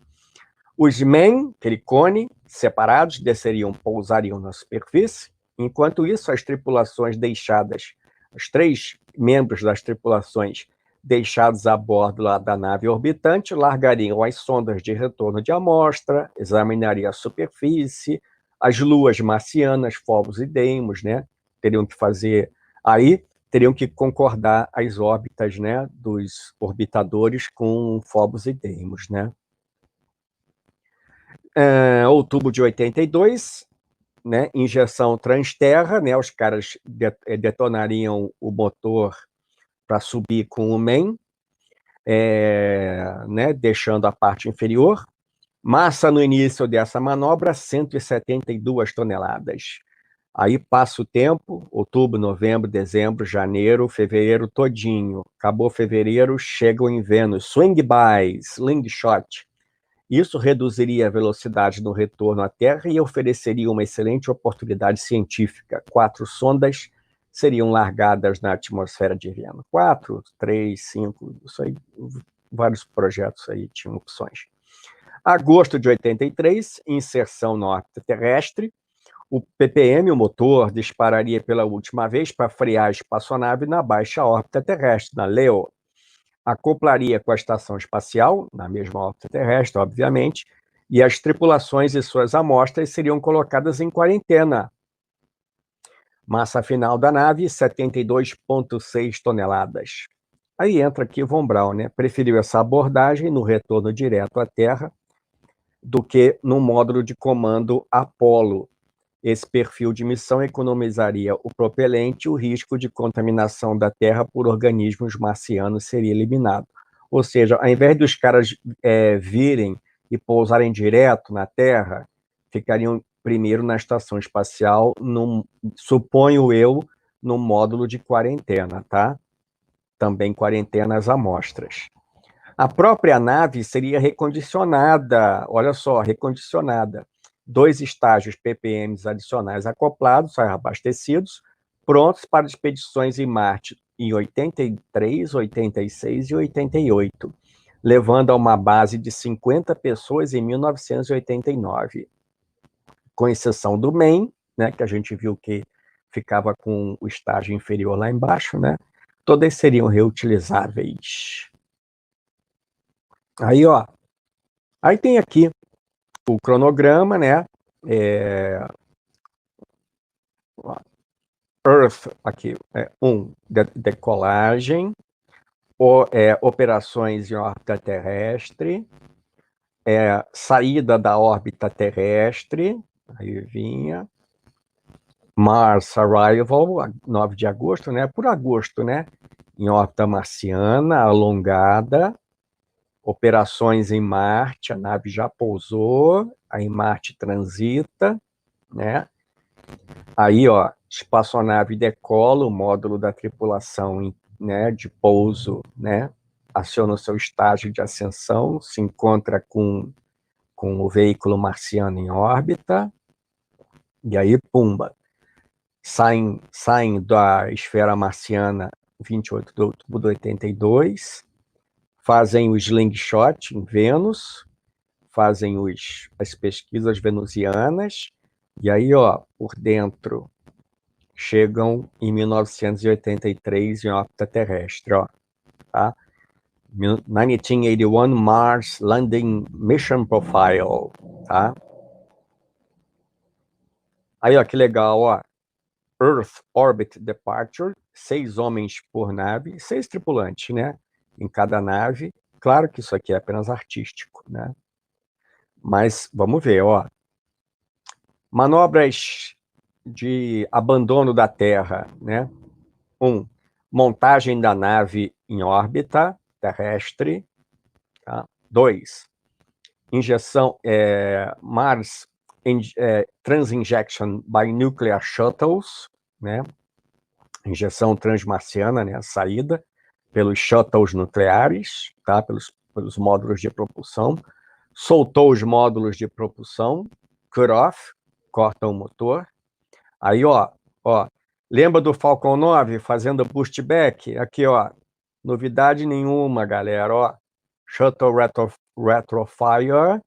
Os MEM, aquele cone, separados, desceriam, pousariam na superfície. Enquanto isso, as tripulações deixadas, os 3 membros das tripulações deixados a bordo lá da nave orbitante, largariam as sondas de retorno de amostra, examinariam a superfície, as luas marcianas, Phobos e Deimos, né? Teriam que fazer... Aí, teriam que concordar as órbitas, né, dos orbitadores com Phobos e Deimos, né? Outubro de 82, né, injeção transterra, né, os caras detonariam o motor para subir com o MEM, né, deixando a parte inferior. Massa no início dessa manobra, 172 toneladas. Aí passa o tempo, outubro, novembro, dezembro, janeiro, fevereiro todinho. Acabou fevereiro, chegam em Vênus. Swing by, slingshot. Isso reduziria a velocidade no retorno à Terra e ofereceria uma excelente oportunidade científica. 4 sondas seriam largadas na atmosfera de Vênus. 4, 3, 5, isso aí, vários projetos aí tinham opções. Agosto de 83, inserção na órbita terrestre. O PPM, o motor, dispararia pela última vez para frear a espaçonave na baixa órbita terrestre, na LEO. Acoplaria com a estação espacial, na mesma órbita terrestre, obviamente, e as tripulações e suas amostras seriam colocadas em quarentena. Massa final da nave, 72,6 toneladas. Aí entra aqui Von Braun, né? Preferiu essa abordagem no retorno direto à Terra do que no módulo de comando Apollo. Esse perfil de missão economizaria o propelente e o risco de contaminação da Terra por organismos marcianos seria eliminado. Ou seja, ao invés dos caras virem e pousarem direto na Terra, ficariam primeiro na estação espacial, suponho eu, no módulo de quarentena, tá? Também quarentena as amostras. A própria nave seria recondicionada, olha só, recondicionada. 2 estágios PPMs adicionais acoplados, abastecidos, prontos para expedições em Marte em 83, 86 e 88. levando a uma base de 50 pessoas em 1989, com exceção do Maine, né, que a gente viu que ficava com o estágio inferior lá embaixo, né? Todas seriam reutilizáveis. Aí, ó, aí tem aqui o cronograma, né? Earth, aqui, decolagem, operações em órbita terrestre, saída da órbita terrestre, aí vinha, Mars Arrival, 9 de agosto, né? Por agosto, né? Em órbita marciana, alongada, operações em Marte, a nave já pousou, aí Marte transita, né? Aí, ó, espaçonave decola, o módulo da tripulação, né, de pouso, né, aciona o seu estágio de ascensão, se encontra com o veículo marciano em órbita, e aí, pumba, saem da esfera marciana 28 de outubro de 82, fazem o slingshot em Vênus, fazem as pesquisas venusianas, e aí, ó, por dentro, chegam em 1983 em órbita terrestre, ó, tá? 1981 Mars Landing Mission Profile, tá? Aí, ó, que legal, ó. Earth Orbit Departure, 6 homens por nave, 6 tripulantes, né? Em cada nave. Claro que isso aqui é apenas artístico, né? Mas vamos ver, ó. Manobras de abandono da Terra, né? 1. Montagem da nave em órbita terrestre. Tá? 2. Injeção, Mars Transinjection by Nuclear Shuttles, né? Injeção transmarciana, né? A saída pelos shuttles nucleares, tá? Pelos módulos de propulsão. Soltou os módulos de propulsão, cut off, corta o motor. Aí, ó, lembra do Falcon 9 fazendo boost back? Aqui, ó, novidade nenhuma, galera, ó. Shuttle retrofire,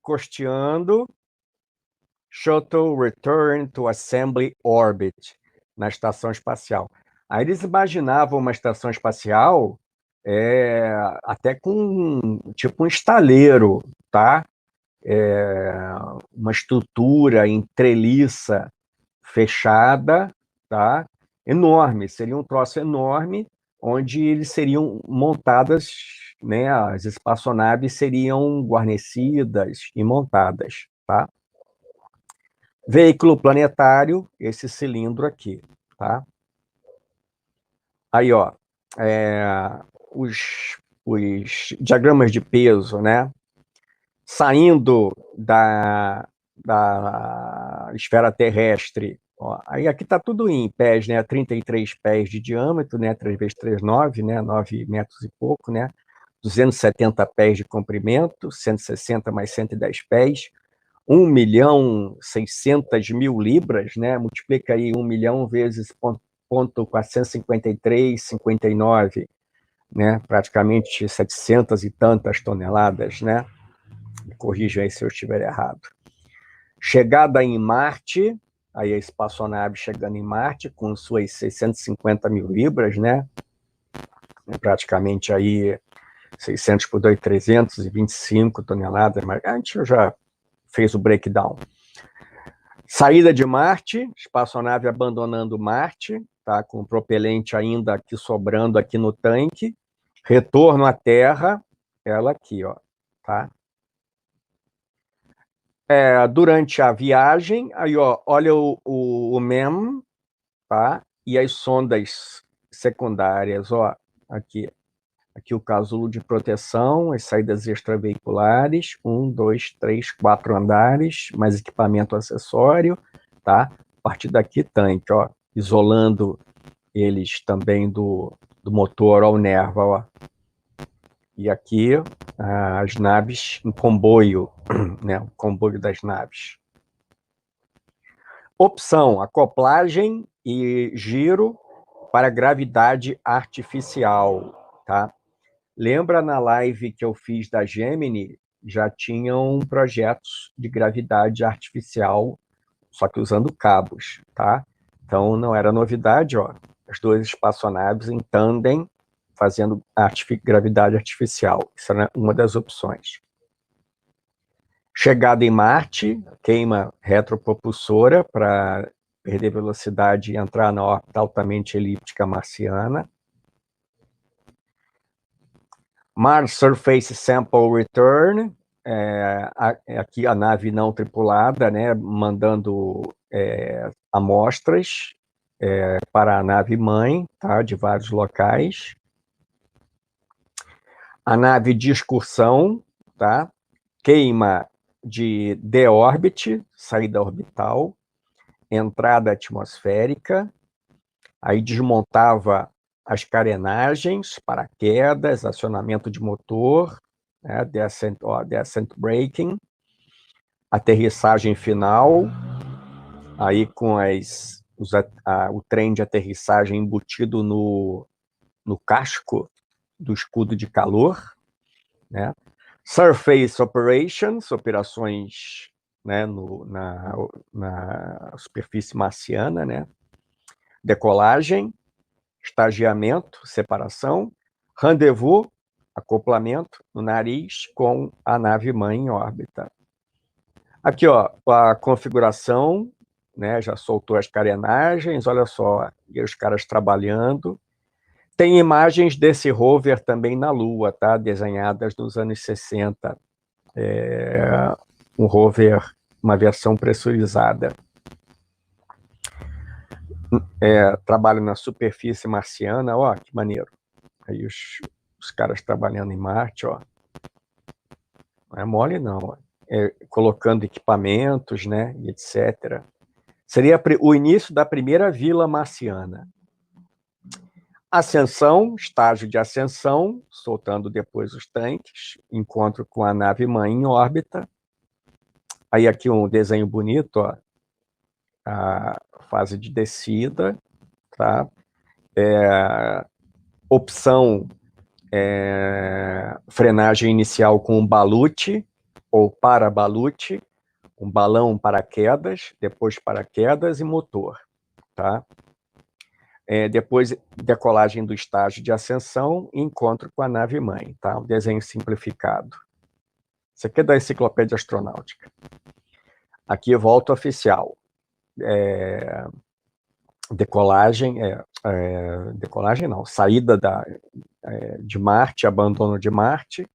costeando, shuttle return to assembly orbit, na estação espacial. Aí eles imaginavam uma estação espacial até com tipo um estaleiro, tá? Uma estrutura em treliça fechada, tá? Enorme, seria um troço enorme, onde eles seriam montadas, né? As espaçonaves seriam guarnecidas e montadas, tá? Veículo planetário, esse cilindro aqui, tá? Aí, ó, os diagramas de peso, né? Saindo da esfera terrestre, ó, aí aqui está tudo em pés, né? 33 pés de diâmetro, né? 3 vezes 3, 9, né? 9 metros e pouco, né? 270 pés de comprimento, 160 mais 110 pés, 1.600.000 libras, né? Multiplica aí 1 milhão vezes ponto 453,59, né? Praticamente 700 e tantas toneladas, né? Me corrija aí se eu estiver errado. Chegada em Marte, aí a espaçonave chegando em Marte com suas 650.000 libras, né? Praticamente aí 600 por 2, 325 toneladas, mas a gente já fez o breakdown. Saída de Marte, espaçonave abandonando Marte, tá? Com o propelente ainda aqui sobrando aqui no tanque. Retorno à Terra, ela aqui, ó, tá? Durante a viagem, aí, ó, olha o MEM, tá? E as sondas secundárias, ó, aqui o casulo de proteção, as saídas extraveiculares, 1, 2, 3, 4 andares, mais equipamento acessório, tá? A partir daqui, tanque, ó, isolando eles também do motor ao Nerva, ó. E aqui as naves em comboio, né? O comboio das naves. Opção: acoplagem e giro para gravidade artificial, tá? Lembra na live que eu fiz da Gemini? Já tinham projetos de gravidade artificial, só que usando cabos, tá? Então não era novidade, ó. As duas espaçonaves em tandem fazendo gravidade artificial. Isso era uma das opções. Chegada em Marte, queima retropropulsora para perder velocidade e entrar na órbita altamente elíptica marciana. Mars Surface Sample Return, aqui a nave não tripulada, né, mandando amostras para a nave mãe, tá, de vários locais. A nave de excursão, tá, queima de deorbit, saída orbital, entrada atmosférica, aí desmontava as carenagens, paraquedas, acionamento de motor, né, descent braking, aterrissagem final, aí com o trem de aterrissagem embutido no casco do escudo de calor, né? Surface Operations, operações, né, na superfície marciana, né? Decolagem, estagiamento, separação, rendezvous, acoplamento no nariz com a nave-mãe em órbita. Aqui, ó, a configuração, né, já soltou as carenagens, olha só, e os caras trabalhando. Tem imagens desse rover também na Lua, tá? Desenhadas nos anos 60. Um rover, uma versão pressurizada. Trabalho na superfície marciana, ó, que maneiro. Aí os caras trabalhando em Marte, ó. Não é mole, não. Ó. Colocando equipamentos, né, e etc. Seria o início da primeira vila marciana. Ascensão, estágio de ascensão, soltando depois os tanques, encontro com a nave-mãe em órbita. Aí aqui um desenho bonito, ó, a fase de descida, tá? Opção frenagem inicial com um balute ou parabalute, um balão paraquedas, depois paraquedas e motor, tá? Depois decolagem do estágio de ascensão e encontro com a nave-mãe, tá? Um desenho simplificado. Isso aqui é da Enciclopédia Astronáutica. Aqui volta oficial. Decolagem não, saída de Marte, abandono de Marte.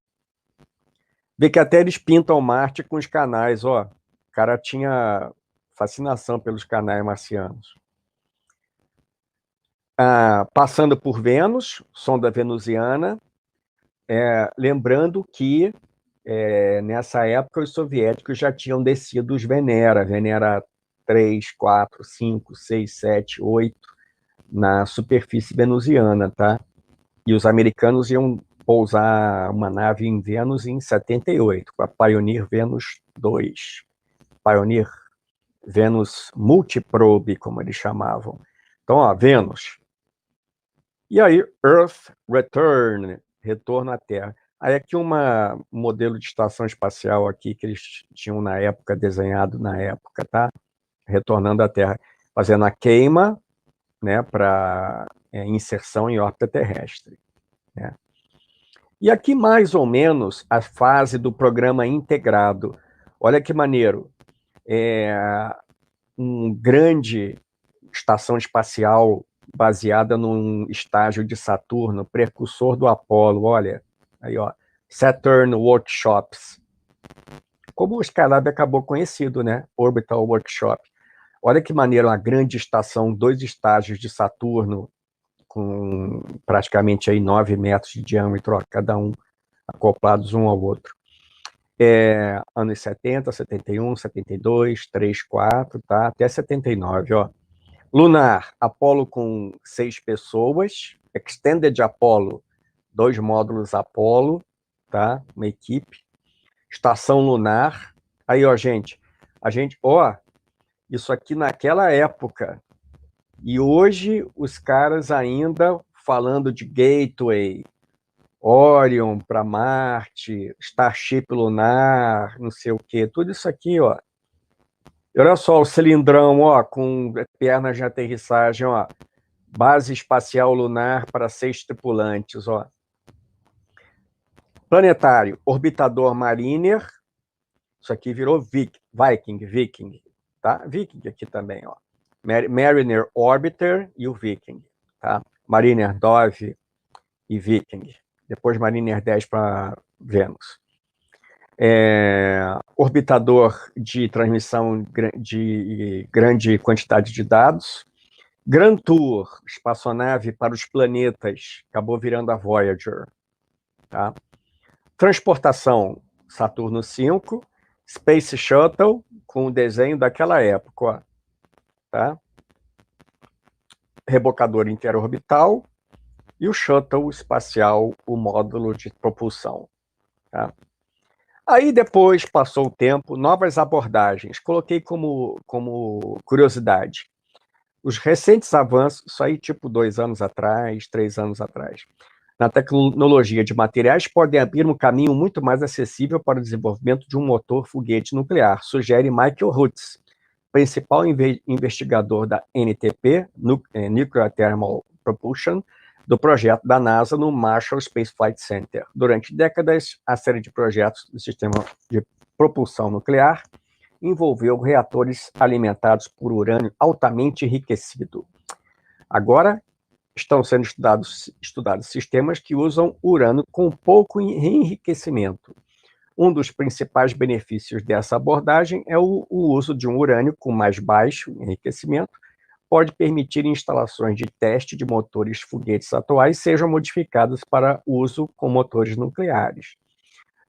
Vê que até eles pintam Marte com os canais, ó. O cara tinha fascinação pelos canais marcianos. Passando por Vênus, sonda venusiana, lembrando que nessa época os soviéticos já tinham descido os Venera 3, 4, 5, 6, 7, 8, na superfície venusiana, tá? E os americanos iam pousar uma nave em Vênus em 78, com a Pioneer Venus 2. Pioneer Venus Multiprobe, como eles chamavam. Então, ó, Vênus. E aí, Earth Return, retorno à Terra. Aí aqui um modelo de estação espacial aqui que eles tinham na época, desenhado na época, tá? Retornando à Terra, fazendo a queima, né, para inserção em órbita terrestre, né? E aqui mais ou menos a fase do programa integrado. Olha que maneiro. Um grande estação espacial baseada num estágio de Saturno, precursor do Apolo, olha, aí ó, Saturn Workshops. Como o Skylab acabou conhecido, né? Orbital Workshop. Olha que maneiro, uma grande estação, 2 estágios de Saturno, com praticamente aí 9 metros de diâmetro, ó, cada um, acoplados um ao outro. Anos 70, 71, 72, 3, 4, tá? Até 79, ó. Lunar, Apolo com 6 pessoas, Extended Apollo, 2 módulos Apollo, tá? Uma equipe. Estação lunar. Aí, ó, gente, isso aqui naquela época. E hoje os caras ainda falando de gateway. Orion para Marte, Starship lunar, não sei o quê, tudo isso aqui, ó. Olha só o cilindrão, ó, com pernas de aterrissagem, ó. Base espacial lunar para 6 tripulantes, ó. Planetário, orbitador Mariner. Isso aqui virou Viking, tá? Viking aqui também, ó. Mariner Orbiter e o Viking, tá? Mariner 9 e Viking. Depois Mariner 10 para Vênus. Orbitador de transmissão de grande quantidade de dados. Grand Tour, espaçonave para os planetas, acabou virando a Voyager. Tá? Transportação, Saturno V, Space Shuttle, com o desenho daquela época. Ó, tá? Rebocador interorbital e o Shuttle espacial, o módulo de propulsão. Tá? Aí depois, passou o tempo, novas abordagens. Coloquei como curiosidade. Os recentes avanços, isso aí tipo 2 anos atrás, 3 anos atrás, na tecnologia de materiais podem abrir um caminho muito mais acessível para o desenvolvimento de um motor foguete nuclear, sugere Michael Rutz, principal investigador da NTP, Nuclear Thermal Propulsion, do projeto da NASA no Marshall Space Flight Center. Durante décadas, a série de projetos do sistema de propulsão nuclear envolveu reatores alimentados por urânio altamente enriquecido. Agora, estão sendo estudados sistemas que usam urânio com pouco enriquecimento. Um dos principais benefícios dessa abordagem é o uso de um urânio com mais baixo enriquecimento, pode permitir instalações de teste de motores foguetes atuais sejam modificadas para uso com motores nucleares.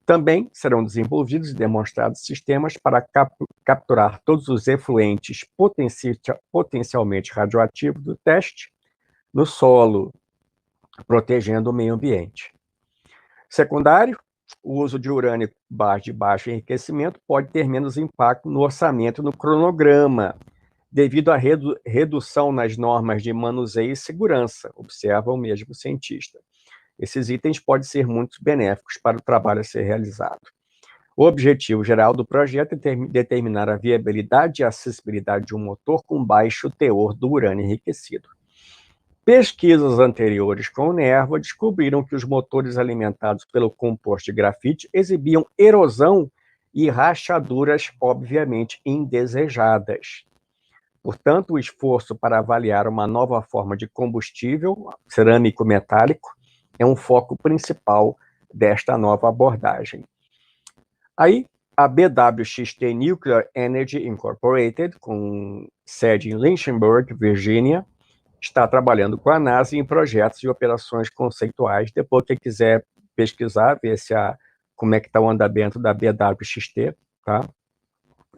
Também serão desenvolvidos e demonstrados sistemas para capturar todos os efluentes potencialmente radioativos do teste no solo, protegendo o meio ambiente. Secundário, o uso de urânio de baixo enriquecimento pode ter menos impacto no orçamento e no cronograma, devido à redução nas normas de manuseio e segurança, observa o mesmo cientista. Esses itens podem ser muito benéficos para o trabalho a ser realizado. O objetivo geral do projeto é determinar a viabilidade e acessibilidade de um motor com baixo teor do urânio enriquecido. Pesquisas anteriores com o NERVA descobriram que os motores alimentados pelo composto de grafite exibiam erosão e rachaduras, obviamente, indesejadas. Portanto, o esforço para avaliar uma nova forma de combustível cerâmico metálico é um foco principal desta nova abordagem. Aí, a BWXT Nuclear Energy Incorporated, com sede em Lynchburg, Virgínia, está trabalhando com a NASA em projetos e operações conceituais. Depois, quem quiser pesquisar, ver como é que está o andamento da BWXT, tá?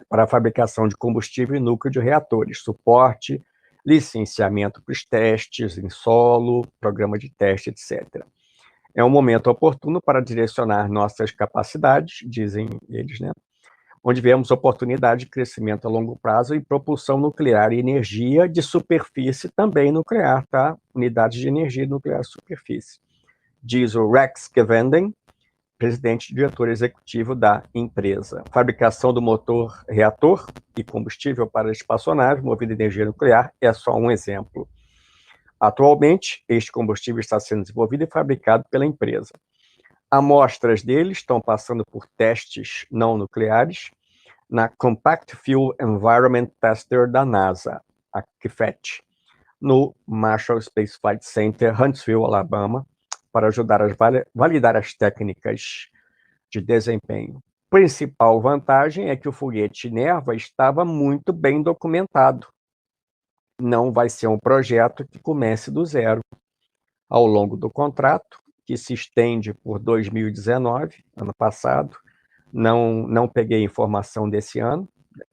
Para a fabricação de combustível e núcleo de reatores, suporte, licenciamento para os testes em solo, programa de teste, etc. É um momento oportuno para direcionar nossas capacidades, dizem eles, né? Onde vemos oportunidade de crescimento a longo prazo em propulsão nuclear e energia de superfície também nuclear, tá? Unidades de energia nuclear de superfície. Diz o Rex Kevenden, presidente e diretor executivo da empresa. Fabricação do motor reator e combustível para a espaçonave movida a energia nuclear é só um exemplo. Atualmente, este combustível está sendo desenvolvido e fabricado pela empresa. Amostras dele estão passando por testes não nucleares na Compact Fuel Environment Tester da NASA, a CFET, no Marshall Space Flight Center, Huntsville, Alabama, para ajudar a validar as técnicas de desempenho. Principal vantagem é que o foguete NERVA estava muito bem documentado. Não vai ser um projeto que comece do zero. Ao longo do contrato, que se estende por 2019, ano passado, não peguei informação desse ano,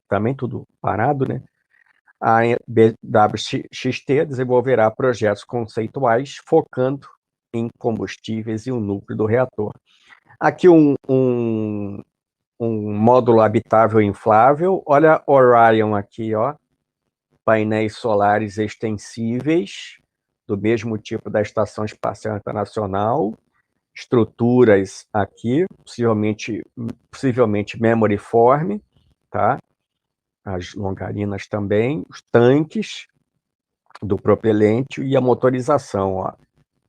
também tudo parado, né? A BWXT desenvolverá projetos conceituais focando em combustíveis e o núcleo do reator. Aqui um módulo habitável inflável, olha Orion aqui, ó, painéis solares extensíveis, do mesmo tipo da Estação Espacial Internacional, estruturas aqui, possivelmente memory form, tá? As longarinas também, os tanques do propelente e a motorização, ó,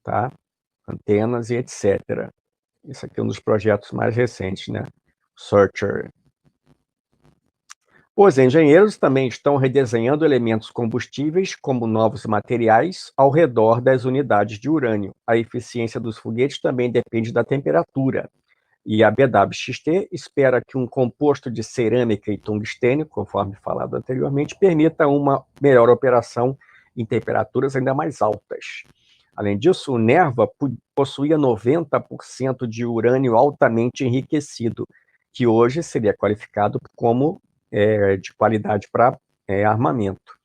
tá? Antenas e etc. Isso aqui é um dos projetos mais recentes, né? Searcher. Os engenheiros também estão redesenhando elementos combustíveis como novos materiais ao redor das unidades de urânio. A eficiência dos foguetes também depende da temperatura. E a BWXT espera que um composto de cerâmica e tungstênio, conforme falado anteriormente, permita uma melhor operação em temperaturas ainda mais altas. Além disso, o NERVA possuía 90% de urânio altamente enriquecido, que hoje seria qualificado como de qualidade para armamento.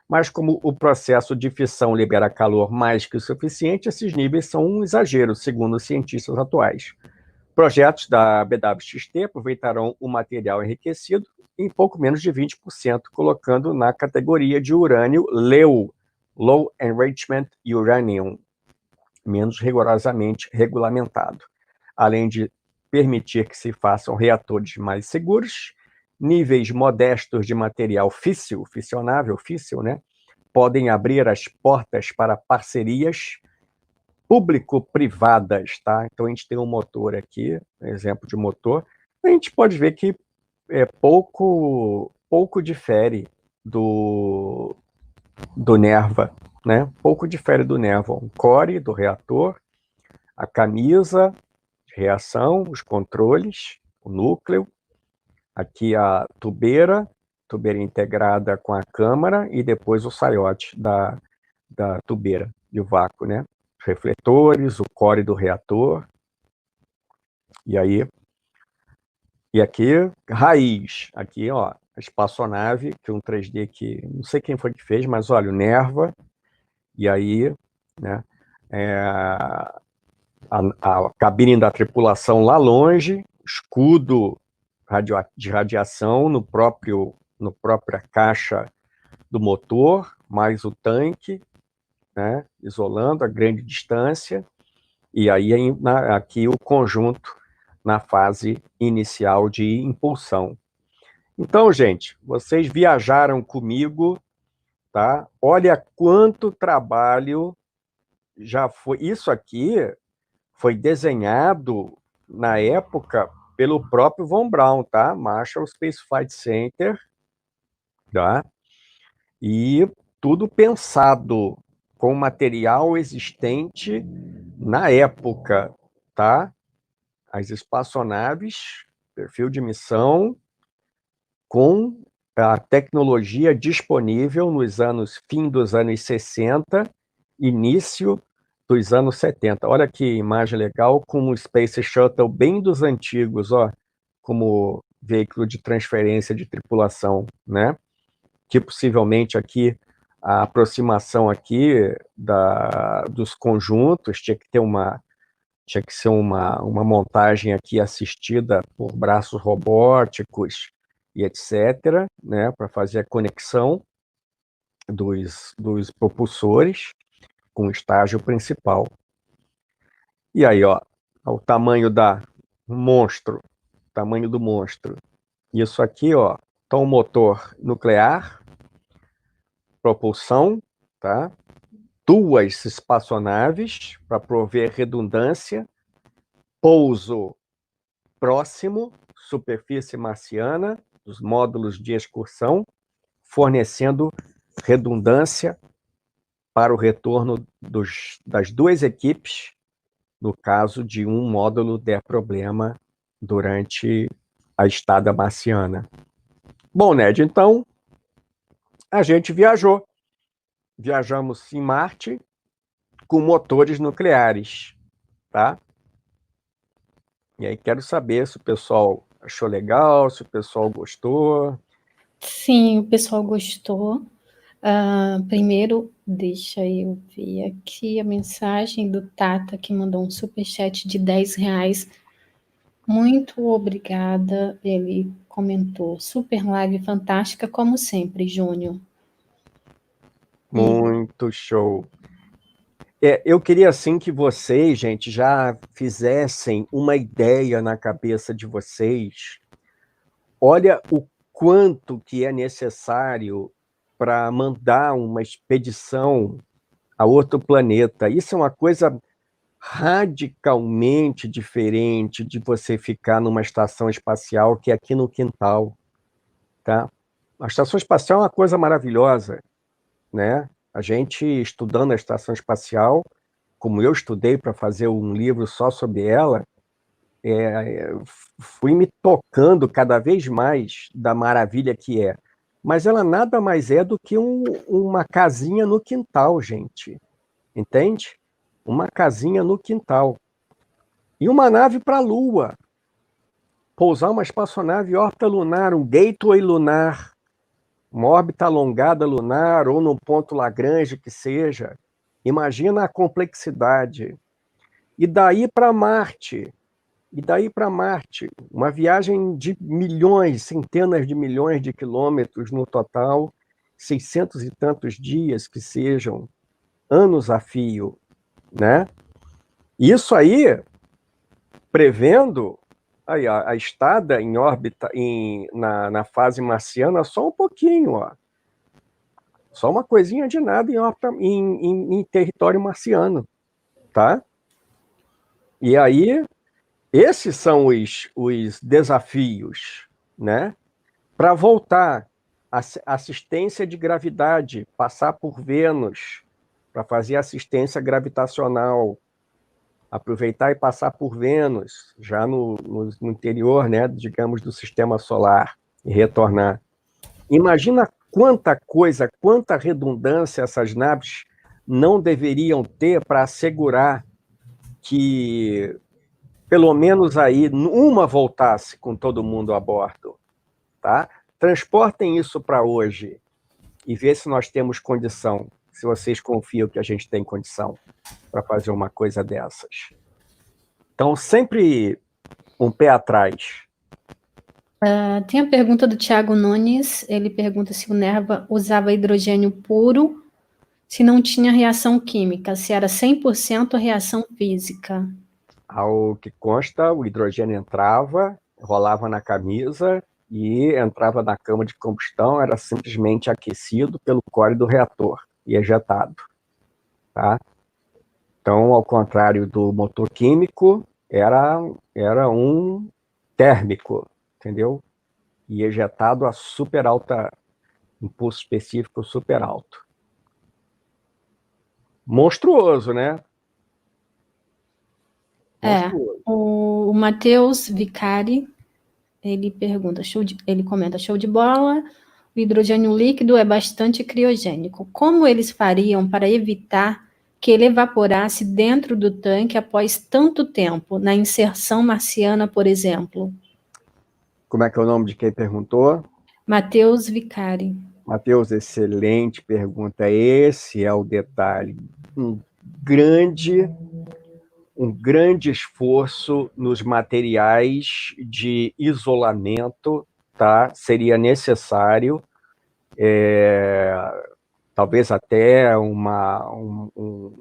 Mas como o processo de fissão libera calor mais que o suficiente, esses níveis são um exagero, segundo os cientistas atuais. Projetos da BWXT aproveitarão o material enriquecido em pouco menos de 20%, colocando na categoria de urânio LEU, Low Enrichment Uranium, menos rigorosamente regulamentado, além de permitir que se façam reatores mais seguros. Níveis modestos de material fissionável, né, podem abrir as portas para parcerias público-privadas, tá? Então a gente tem um motor aqui, um exemplo de motor, a gente pode ver que pouco difere do NERVA, né? Pouco difere do NERVA, um core do reator, a camisa de reação, os controles, o núcleo, aqui a tubeira integrada com a câmara e depois o saiote da tubeira de vácuo, né? Os refletores, o core do reator, e aqui, raiz, aqui, ó, a espaçonave, que é um 3D que, não sei quem foi que fez, mas olha, o NERVA, e aí, né, a cabine da tripulação lá longe, escudo de radiação na própria caixa do motor, mais o tanque, né, isolando a grande distância, e aí aqui o conjunto na fase inicial de impulsão. Então, gente, vocês viajaram comigo, tá? Olha quanto trabalho já foi. Isso aqui foi desenhado na época pelo próprio Von Braun, tá? Marshall Space Flight Center, tá? E tudo pensado com material existente na época, tá? As espaçonaves, perfil de missão, com a tecnologia disponível nos fim dos anos 60, início dos anos 70. Olha que imagem legal, com o Space Shuttle bem dos antigos, ó, como veículo de transferência de tripulação, né? Que possivelmente aqui a aproximação aqui dos conjuntos tinha que ser uma montagem aqui assistida por braços robóticos e etc., né, para fazer a conexão dos propulsores com o estágio principal. E aí, ó, o tamanho tamanho do monstro. Isso aqui, ó, então o motor nuclear, propulsão, tá? Duas espaçonaves para prover redundância, pouso próximo, superfície marciana, os módulos de excursão, fornecendo redundância para o retorno das duas equipes, no caso de um módulo der problema durante a estada marciana. Bom, Ned, então a gente viajamos em Marte com motores nucleares, tá? E aí quero saber se o pessoal achou legal, se o pessoal gostou. Sim, o pessoal gostou. Primeiro, deixa eu ver aqui a mensagem do Tata, que mandou um superchat de R$10. Muito obrigada. Ele comentou: super live fantástica, como sempre, Júnior. Muito show. Eu queria, assim, que vocês, gente, já fizessem uma ideia na cabeça de vocês. Olha o quanto que é necessário para mandar uma expedição a outro planeta. Isso é uma coisa radicalmente diferente de você ficar numa estação espacial que é aqui no quintal, tá? A estação espacial é uma coisa maravilhosa, né? A gente estudando a estação espacial, como eu estudei para fazer um livro só sobre ela, fui me tocando cada vez mais da maravilha que é. Mas ela nada mais é do que uma casinha no quintal, gente. Entende? Uma casinha no quintal. E uma nave para a Lua. Pousar uma espaçonave órbita lunar, um gateway lunar, uma órbita alongada lunar, ou num ponto Lagrange que seja. Imagina a complexidade. E daí para Marte. E daí para Marte, uma viagem de milhões, centenas de milhões de quilômetros no total, 600 e tantos dias que sejam, anos a fio, né? Isso aí, prevendo a estada em órbita, na fase marciana, só um pouquinho, ó. Só uma coisinha de nada em, órbita, em território marciano, tá? E aí, esses são os desafios, né? Para voltar, assistência de gravidade, passar por Vênus, para fazer assistência gravitacional, aproveitar e passar por Vênus, já no interior, né, digamos, do sistema solar, e retornar. Imagina quanta coisa, quanta redundância essas naves não deveriam ter para assegurar que, pelo menos aí, uma voltasse com todo mundo a bordo. Tá? Transportem isso para hoje e vê se nós temos condição, se vocês confiam que a gente tem condição para fazer uma coisa dessas. Então, sempre um pé atrás. Tem a pergunta do Tiago Nunes, ele pergunta se o Nerva usava hidrogênio puro, se não tinha reação química, se era 100% reação física. Ao que consta, o hidrogênio entrava, rolava na camisa e entrava na cama de combustão, era simplesmente aquecido pelo core do reator e ejetado. Tá? Então, ao contrário do motor químico, era um térmico, entendeu? E ejetado a super alta, impulso específico super alto. Monstruoso, né? Monstruoso. O Matheus Vicari, ele pergunta, ele comenta, show de bola, o hidrogênio líquido é bastante criogênico. Como eles fariam para evitar que ele evaporasse dentro do tanque após tanto tempo, na inserção marciana, por exemplo? Como é que é o nome de quem perguntou? Matheus Vicari. Matheus, excelente pergunta. Esse é o detalhe. Grande um grande esforço nos materiais de isolamento, tá? Seria necessário, talvez até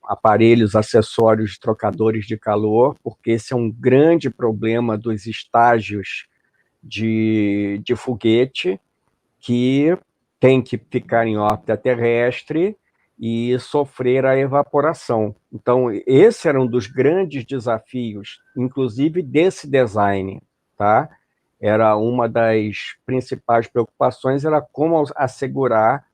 aparelhos acessórios trocadores de calor, porque esse é um grande problema dos estágios de foguete, que tem que ficar em órbita terrestre e sofrer a evaporação. Então, esse era um dos grandes desafios, inclusive desse design, tá? Era uma das principais preocupações, era como assegurar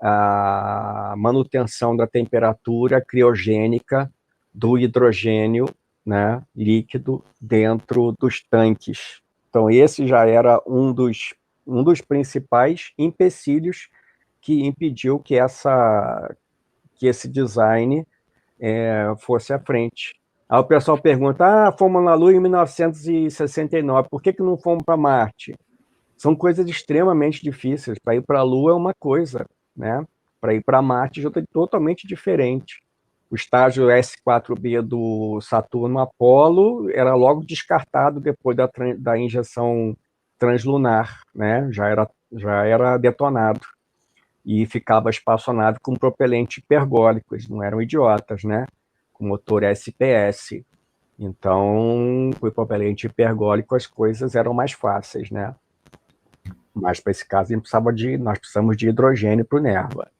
a manutenção da temperatura criogênica do hidrogênio, né, líquido dentro dos tanques. Então, esse já era um dos principais empecilhos que impediu que esse design fosse à frente. Aí o pessoal pergunta, fomos na Lua em 1969, por que não fomos para Marte? São coisas extremamente difíceis. Para ir para a Lua é uma coisa, né? Para ir para Marte já é totalmente diferente. O estágio S4B do Saturno Apolo era logo descartado depois da injeção translunar, né? Já era detonado. E ficava a espaçonave com propelente hipergólico, eles não eram idiotas, né? motor SPS. Então, com o propelente hipergólico, as coisas eram mais fáceis, né? Mas, para esse caso, nós precisamos de hidrogênio para o Nerva.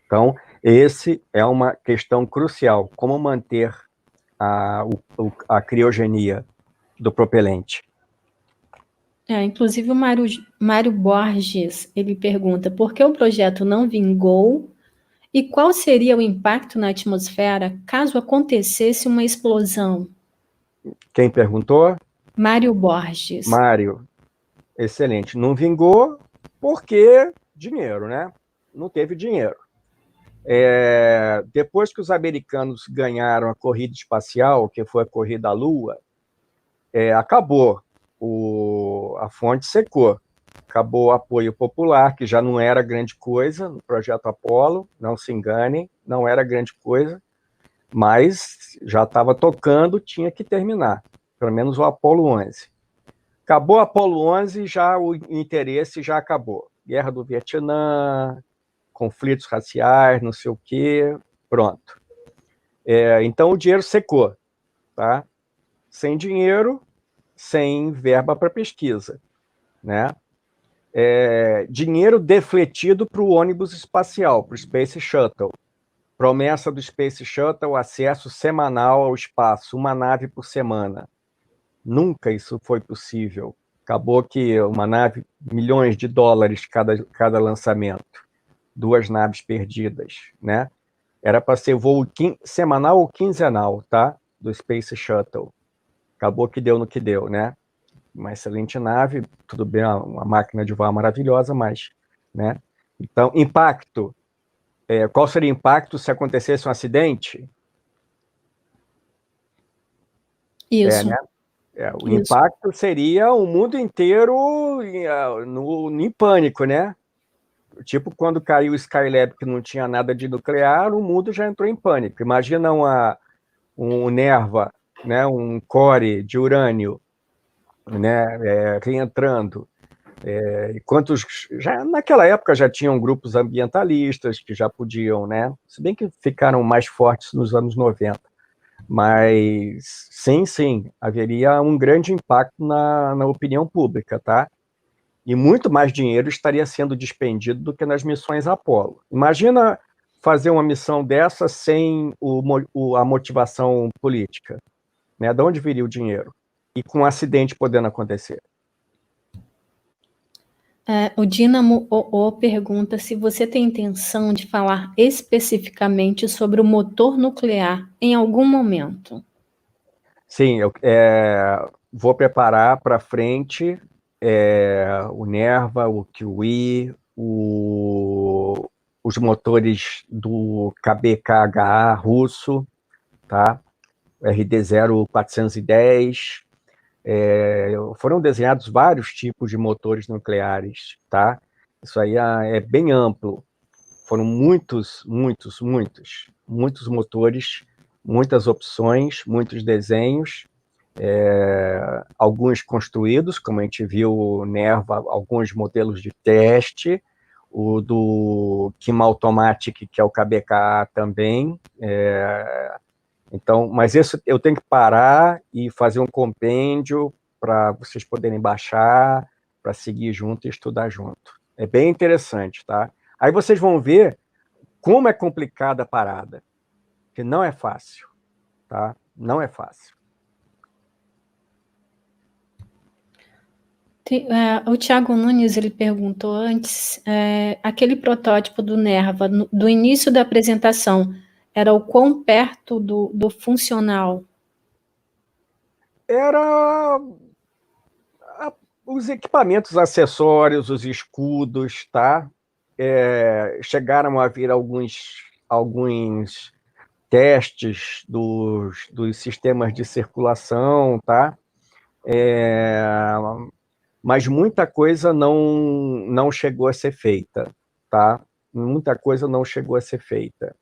Então, esse é uma questão crucial. Como manter a criogenia do propelente? Inclusive o Mário Borges, ele pergunta por que o projeto não vingou e qual seria o impacto na atmosfera caso acontecesse uma explosão? Quem perguntou? Mário Borges. Mário, excelente. Não vingou porque dinheiro, né? Não teve dinheiro. Depois que os americanos ganharam a corrida espacial, que foi a corrida à Lua, acabou. A fonte secou. Acabou o apoio popular, que já não era grande coisa no projeto Apollo, não se enganem, não era grande coisa, mas já estava tocando, tinha que terminar, pelo menos o Apollo 11. Acabou o Apollo 11, já o interesse já acabou. Guerra do Vietnã, conflitos raciais, não sei o quê, pronto. Então o dinheiro secou, tá? Sem dinheiro, sem verba para pesquisa, né? Dinheiro defletido para o ônibus espacial, para o Space Shuttle. Promessa do Space Shuttle, acesso semanal ao espaço, uma nave por semana. Nunca isso foi possível. Acabou que uma nave, milhões de dólares cada lançamento. 2 naves perdidas, né? Era para ser voo semanal ou quinzenal, tá? Do Space Shuttle. Acabou que deu no que deu, né? Uma excelente nave, tudo bem, uma máquina de voar maravilhosa, mas, né? Então, impacto. Qual seria o impacto se acontecesse um acidente? Isso. Né? O impacto seria o mundo inteiro em pânico, né? Tipo quando caiu o Skylab, que não tinha nada de nuclear, o mundo já entrou em pânico. Imagina um Nerva, né? Um core de urânio, né? Reentrando. Já naquela época já tinham grupos ambientalistas que já podiam, né? Se bem que ficaram mais fortes nos anos 90. Mas sim, haveria um grande impacto na opinião pública, tá? E muito mais dinheiro estaria sendo despendido do que nas missões Apollo. Imagina fazer uma missão dessa sem a motivação política, né? De onde viria o dinheiro? E com um acidente podendo acontecer. O Dínamo OO pergunta se você tem intenção de falar especificamente sobre o motor nuclear em algum momento. Sim, eu vou preparar para frente o Nerva, o Kiwi, os motores do KBKH russo, tá? RD-0410. Foram desenhados vários tipos de motores nucleares, tá? Isso aí é bem amplo. Foram muitos motores, muitas opções, muitos desenhos, alguns construídos, como a gente viu o Nerva, alguns modelos de teste, o do Kima Automatic, que é o KBKA também. Então, mas isso eu tenho que parar e fazer um compêndio para vocês poderem baixar, para seguir junto e estudar junto. É bem interessante, tá? Aí vocês vão ver como é complicada a parada, que não é fácil, tá? Não é fácil. O Thiago Nunes, ele perguntou antes, aquele protótipo do Nerva, do início da apresentação, era o quão perto do funcional? Era os equipamentos acessórios, os escudos, tá? Chegaram a vir alguns testes dos sistemas de circulação, tá? Mas muita coisa não chegou a ser feita, tá? Muita coisa não chegou a ser feita.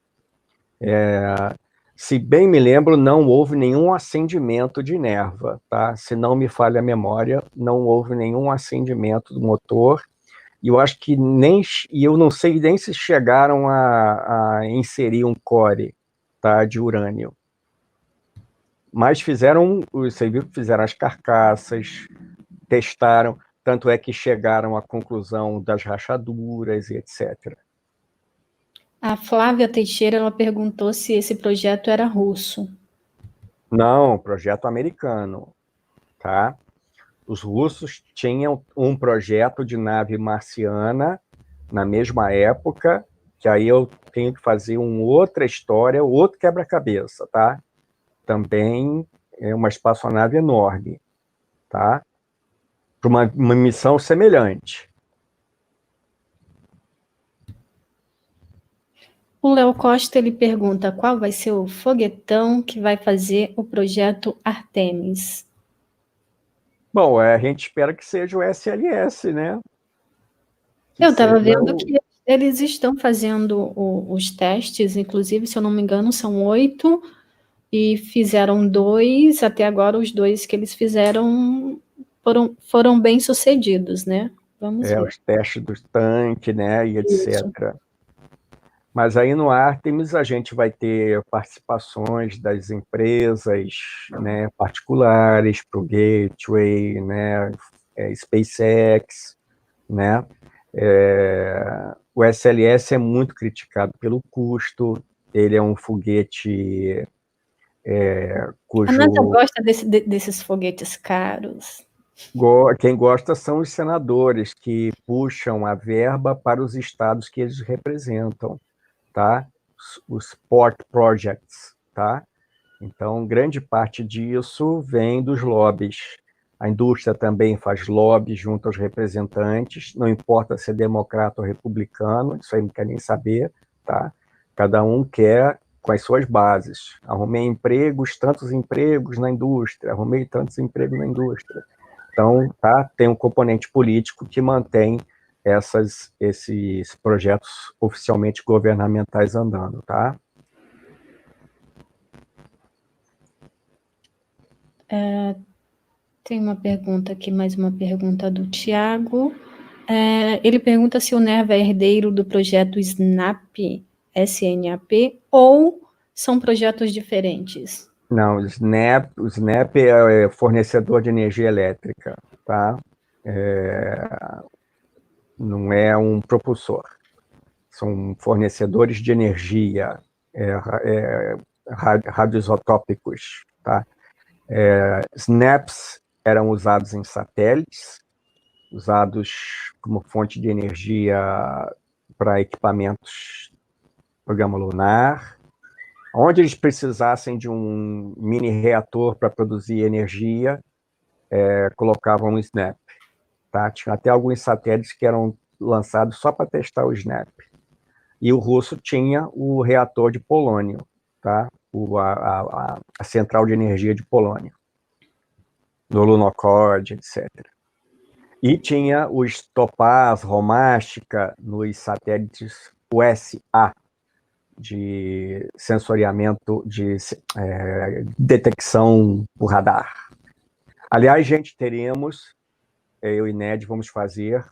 Se bem me lembro, não houve nenhum acendimento de Nerva, tá? Se não me falha a memória, não houve nenhum acendimento do motor, e eu acho que eu não sei nem se chegaram a inserir um core, tá, de urânio. Mas fizeram, você viu que fizeram as carcaças, testaram, tanto é que chegaram à conclusão das rachaduras e etc. A Flávia Teixeira, ela perguntou se esse projeto era russo. Não, projeto americano, tá? Os russos tinham um projeto de nave marciana na mesma época, que aí eu tenho que fazer uma outra história, outro quebra-cabeça, tá? Também é uma espaçonave enorme, tá? Para uma missão semelhante. O Léo Costa, ele pergunta qual vai ser o foguetão que vai fazer o projeto Artemis. Bom, a gente espera que seja o SLS, né? Eu estava vendo que eles estão fazendo os testes, inclusive, se eu não me engano, são 8, e fizeram 2, até agora os 2 que eles fizeram foram bem sucedidos, né? Vamos ver. Os testes dos tanques, né, e Isso. etc. Mas aí no Artemis a gente vai ter participações das empresas, né, particulares para o Gateway, né, SpaceX, né. O SLS é muito criticado pelo custo, ele é um foguete A NASA cujo... gosta desses foguetes caros. Quem gosta são os senadores, que puxam a verba para os estados que eles representam, tá? Os port projects, tá? Então, grande parte disso vem dos lobbies. A indústria também faz lobby junto aos representantes, não importa se é democrata ou republicano, isso aí não quer nem saber, tá? Cada um quer com as suas bases. Arrumei empregos, tantos empregos na indústria, arrumei tantos empregos na indústria. Então, tá, tem um componente político que mantém esses projetos oficialmente governamentais andando, tá? Tem uma pergunta aqui, mais uma pergunta do Tiago. Ele pergunta se o NERV é herdeiro do projeto SNAP, SNAP, ou são projetos diferentes? Não, o SNAP é fornecedor de energia elétrica, tá? Não é um propulsor. São fornecedores de energia, radioisotópicos, tá? SNAPs eram usados em satélites, usados como fonte de energia para equipamentos, programa lunar, onde eles precisassem de um mini reator para produzir energia, colocavam um SNAP. Tá? Tinha até alguns satélites que eram lançados só para testar o SNAP. E o russo tinha o reator de polônio, tá? A central de energia de polônio, no Lunokhod, etc. E tinha os Topaz, Romástica, nos satélites USA, de sensoriamento, de detecção por radar. Aliás, gente, teremos, eu e Ned vamos fazer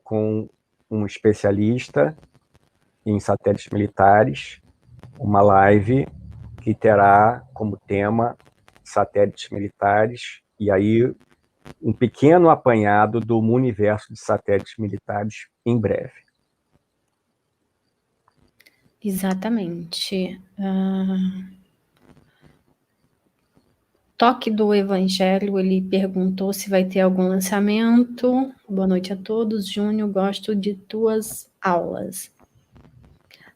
com um especialista em satélites militares, uma live que terá como tema satélites militares, e aí um pequeno apanhado do universo de satélites militares em breve. Exatamente. Toque do Evangelho, ele perguntou se vai ter algum lançamento. Boa noite a todos. Júnior, gosto de tuas aulas.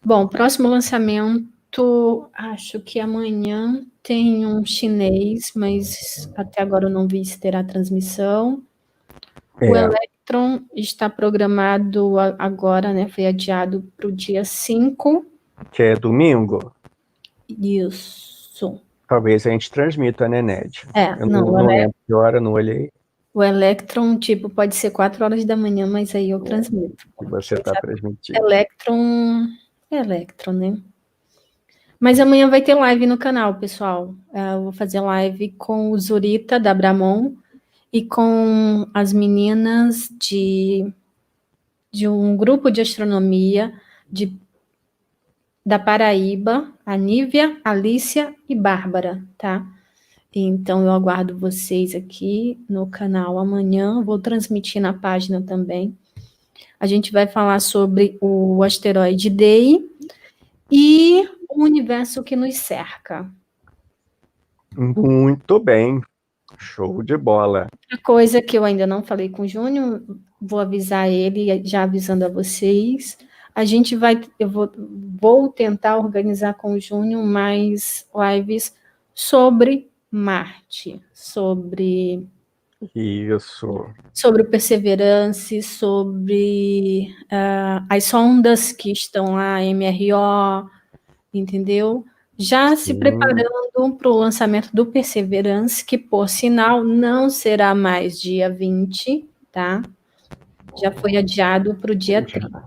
Bom, próximo lançamento, acho que amanhã tem um chinês, mas até agora eu não vi se terá transmissão. O Electron está programado agora, né? Foi adiado para o dia 5. Que é domingo? Isso. Talvez a gente transmita, né, Ned? Eu não lembro que hora, não olhei. O Electron, tipo, pode ser 4 horas da manhã, mas aí eu transmito. Que você está transmitindo. Electron, né? Mas amanhã vai ter live no canal, pessoal. Eu vou fazer live com o Zurita, da Bramon, e com as meninas de um grupo de astronomia da Paraíba, a Nívia, Alícia e Bárbara, tá? Então, eu aguardo vocês aqui no canal amanhã, vou transmitir na página também. A gente vai falar sobre o asteroide Day e o universo que nos cerca. Muito bem, show de bola. A coisa que eu ainda não falei com o Júnior, vou avisar ele, já avisando a vocês. A gente vai, vou tentar organizar com o Júnior mais lives sobre Marte, sobre Isso. o Perseverance, sobre as sondas que estão lá, MRO, entendeu? Já se preparando para o lançamento do Perseverance, que, por sinal, não será mais dia 20, tá? Já foi adiado para o dia 30.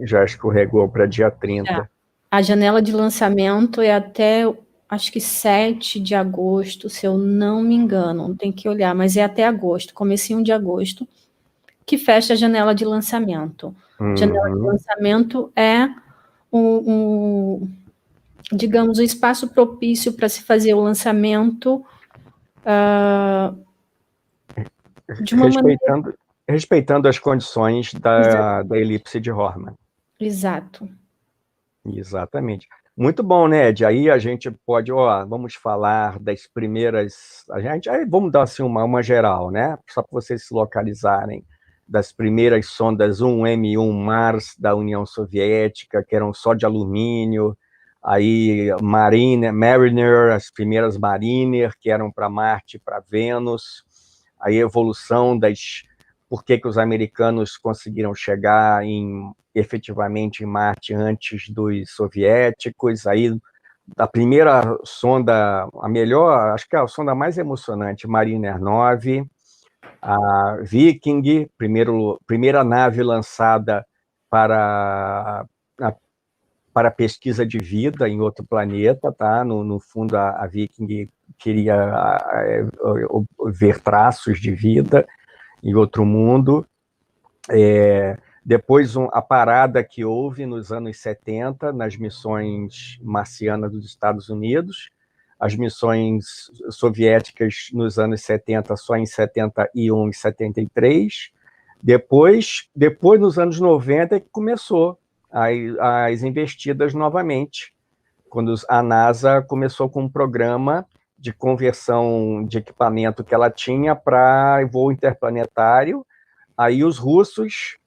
Já escorregou para dia Já. 30. A janela de lançamento é até, acho que 7 de agosto, se eu não me engano, tem que olhar, mas é até agosto, comecinho de agosto, que fecha a janela de lançamento. Janela de lançamento é digamos, um espaço propício para se fazer o lançamento de uma maneira... Respeitando as condições da elipse de Horman. Exato. Exatamente. Muito bom, né, Ed? Aí a gente pode, vamos falar das primeiras... aí vamos dar assim uma geral, né? Só para vocês se localizarem. Das primeiras sondas 1M1 Mars da União Soviética, que eram só de alumínio, aí Mariner, as primeiras Mariner, que eram para Marte e para Vênus, aí a evolução das... Por que os americanos conseguiram chegar efetivamente em Marte antes dos soviéticos? Aí, a primeira sonda, a melhor, acho que é a sonda mais emocionante, Mariner 9, a Viking, primeira nave lançada para pesquisa de vida em outro planeta, tá? No fundo, a Viking queria ver traços de vida em outro mundo. Depois, a parada que houve nos anos 70, nas missões marcianas dos Estados Unidos, as missões soviéticas nos anos 70, só em 71 e 73. Depois nos anos 90, que começou as investidas novamente, quando a NASA começou com um programa de conversão de equipamento que ela tinha para voo interplanetário. Aí os russos,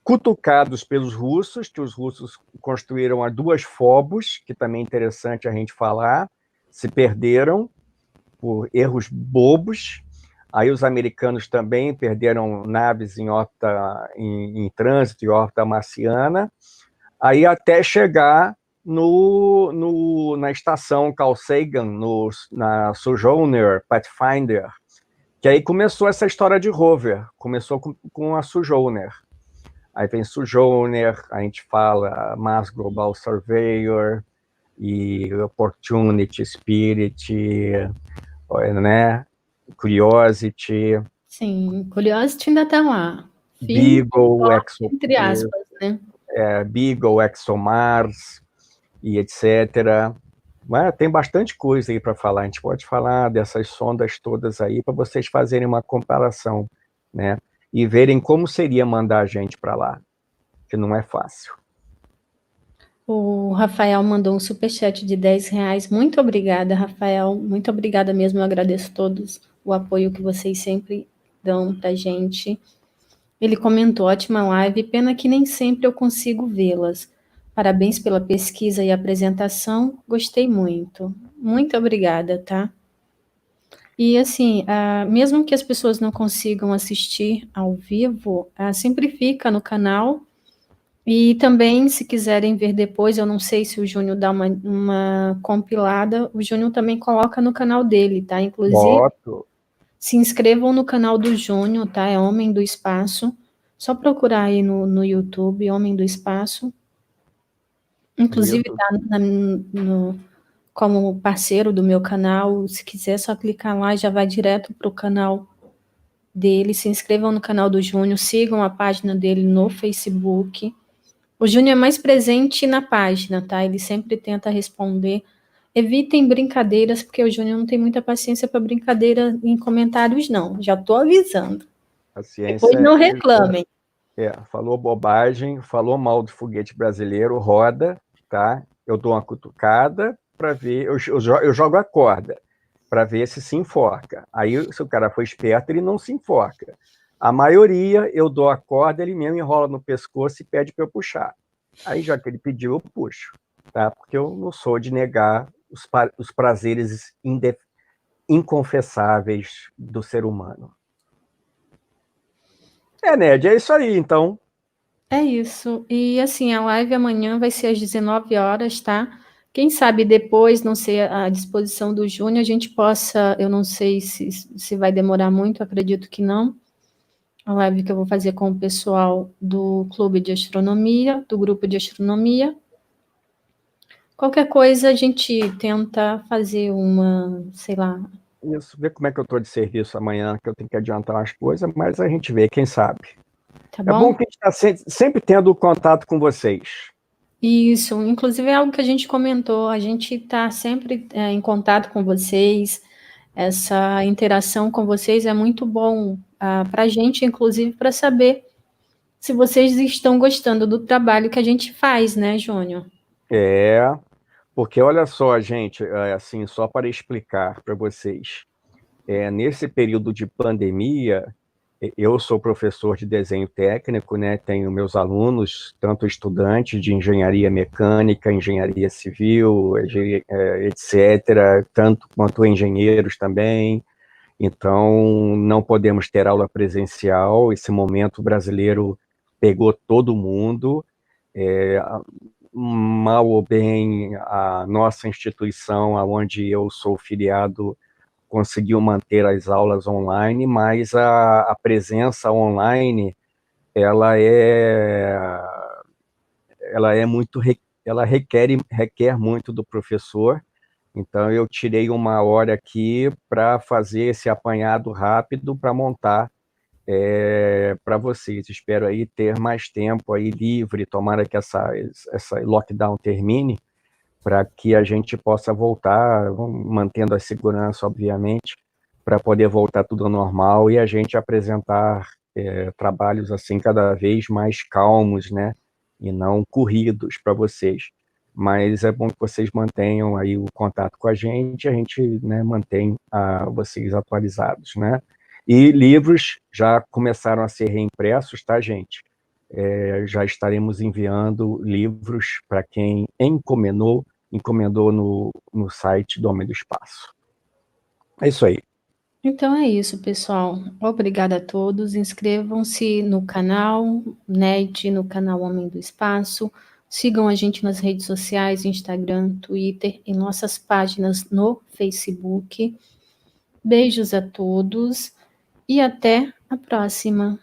cutucados pelos russos, que os russos construíram as 2 Phobos, que também é interessante a gente falar, se perderam por erros bobos. Aí os americanos também perderam naves em órbita, em trânsito, em órbita marciana, aí até chegar na estação Carl Sagan, na Sojourner, Pathfinder, que aí começou essa história de rover, começou com a Sojourner. Aí tem Sojourner, a gente fala Mars Global Surveyor, e Opportunity, Spirit, né? Curiosity. Sim, Curiosity ainda está lá. Beagle, entre aspas, né? Beagle, ExoMars, e etc. Mas tem bastante coisa aí para falar. A gente pode falar dessas sondas todas aí para vocês fazerem uma comparação, né? E verem como seria mandar a gente para lá, que não é fácil. O Rafael mandou um superchat de R$10. Muito obrigada, Rafael. Muito obrigada mesmo. Eu agradeço todos o apoio que vocês sempre dão para a gente. Ele comentou: ótima live, pena que nem sempre eu consigo vê-las. Parabéns pela pesquisa e apresentação, gostei muito. Muito obrigada, tá? E assim, mesmo que as pessoas não consigam assistir ao vivo, sempre fica no canal. E também, se quiserem ver depois, eu não sei se o Júnior dá uma compilada, o Júnior também coloca no canal dele, tá? Inclusive, se inscrevam no canal do Júnior, tá? É Homem do Espaço. Só procurar aí no YouTube, Homem do Espaço. Inclusive, tá como parceiro do meu canal. Se quiser, é só clicar lá e já vai direto para o canal dele. Se inscrevam no canal do Júnior, sigam a página dele no Facebook. O Júnior é mais presente na página, tá? Ele sempre tenta responder. Evitem brincadeiras, porque o Júnior não tem muita paciência para brincadeira em comentários, não. Já estou avisando. A Depois ciência não reclamem. falou bobagem, falou mal do foguete brasileiro, roda, tá? Eu dou uma cutucada para ver, eu jogo a corda para ver se enforca. Aí, se o cara for esperto, ele não se enforca. A maioria, eu dou a corda, ele mesmo enrola no pescoço e pede para eu puxar. Aí, já que ele pediu, eu puxo, tá? Porque eu não sou de negar os prazeres inconfessáveis do ser humano. Ned, é isso aí, então. É isso. E assim, a live amanhã vai ser às 19 horas, tá? Quem sabe depois, não sei, à disposição do Júnior, a gente possa, eu não sei se vai demorar muito, acredito que não. A live que eu vou fazer com o pessoal do Clube de Astronomia, do grupo de astronomia. Qualquer coisa a gente tenta fazer uma, sei lá. Isso, ver como é que eu estou de serviço amanhã, que eu tenho que adiantar umas coisas, mas a gente vê, quem sabe. Tá É bom bom? que a gente está sempre tendo contato com vocês. Isso, inclusive é algo que a gente comentou, a gente está sempre em contato com vocês, essa interação com vocês é muito bom para a gente, inclusive, para saber se vocês estão gostando do trabalho que a gente faz, né, Júnior? Porque olha só, gente, assim, só para explicar para vocês, nesse período de pandemia, eu sou professor de desenho técnico, né? Tenho meus alunos, tanto estudantes de engenharia mecânica, engenharia civil, etc., tanto quanto engenheiros também. Então, não podemos ter aula presencial. Esse momento brasileiro pegou todo mundo. Mal ou bem, a nossa instituição, aonde eu sou filiado, conseguiu manter as aulas online, mas a presença online ela é ela é muito ela requer muito do professor. Então eu tirei uma hora aqui para fazer esse apanhado rápido para montar para vocês. Espero aí ter mais tempo aí livre, tomara que essa lockdown termine, para que a gente possa voltar, mantendo a segurança, obviamente, para poder voltar tudo ao normal e a gente apresentar trabalhos assim cada vez mais calmos, né? E não corridos para vocês. Mas é bom que vocês mantenham aí o contato com a gente, né, mantém vocês atualizados, né? E livros já começaram a ser reimpressos, tá, gente? Já estaremos enviando livros para quem encomendou no site do Homem do Espaço. É isso aí. Então é isso, pessoal. Obrigada a todos. Inscrevam-se no canal NET, no canal Homem do Espaço. Sigam a gente nas redes sociais, Instagram, Twitter, em nossas páginas no Facebook. Beijos a todos e até a próxima.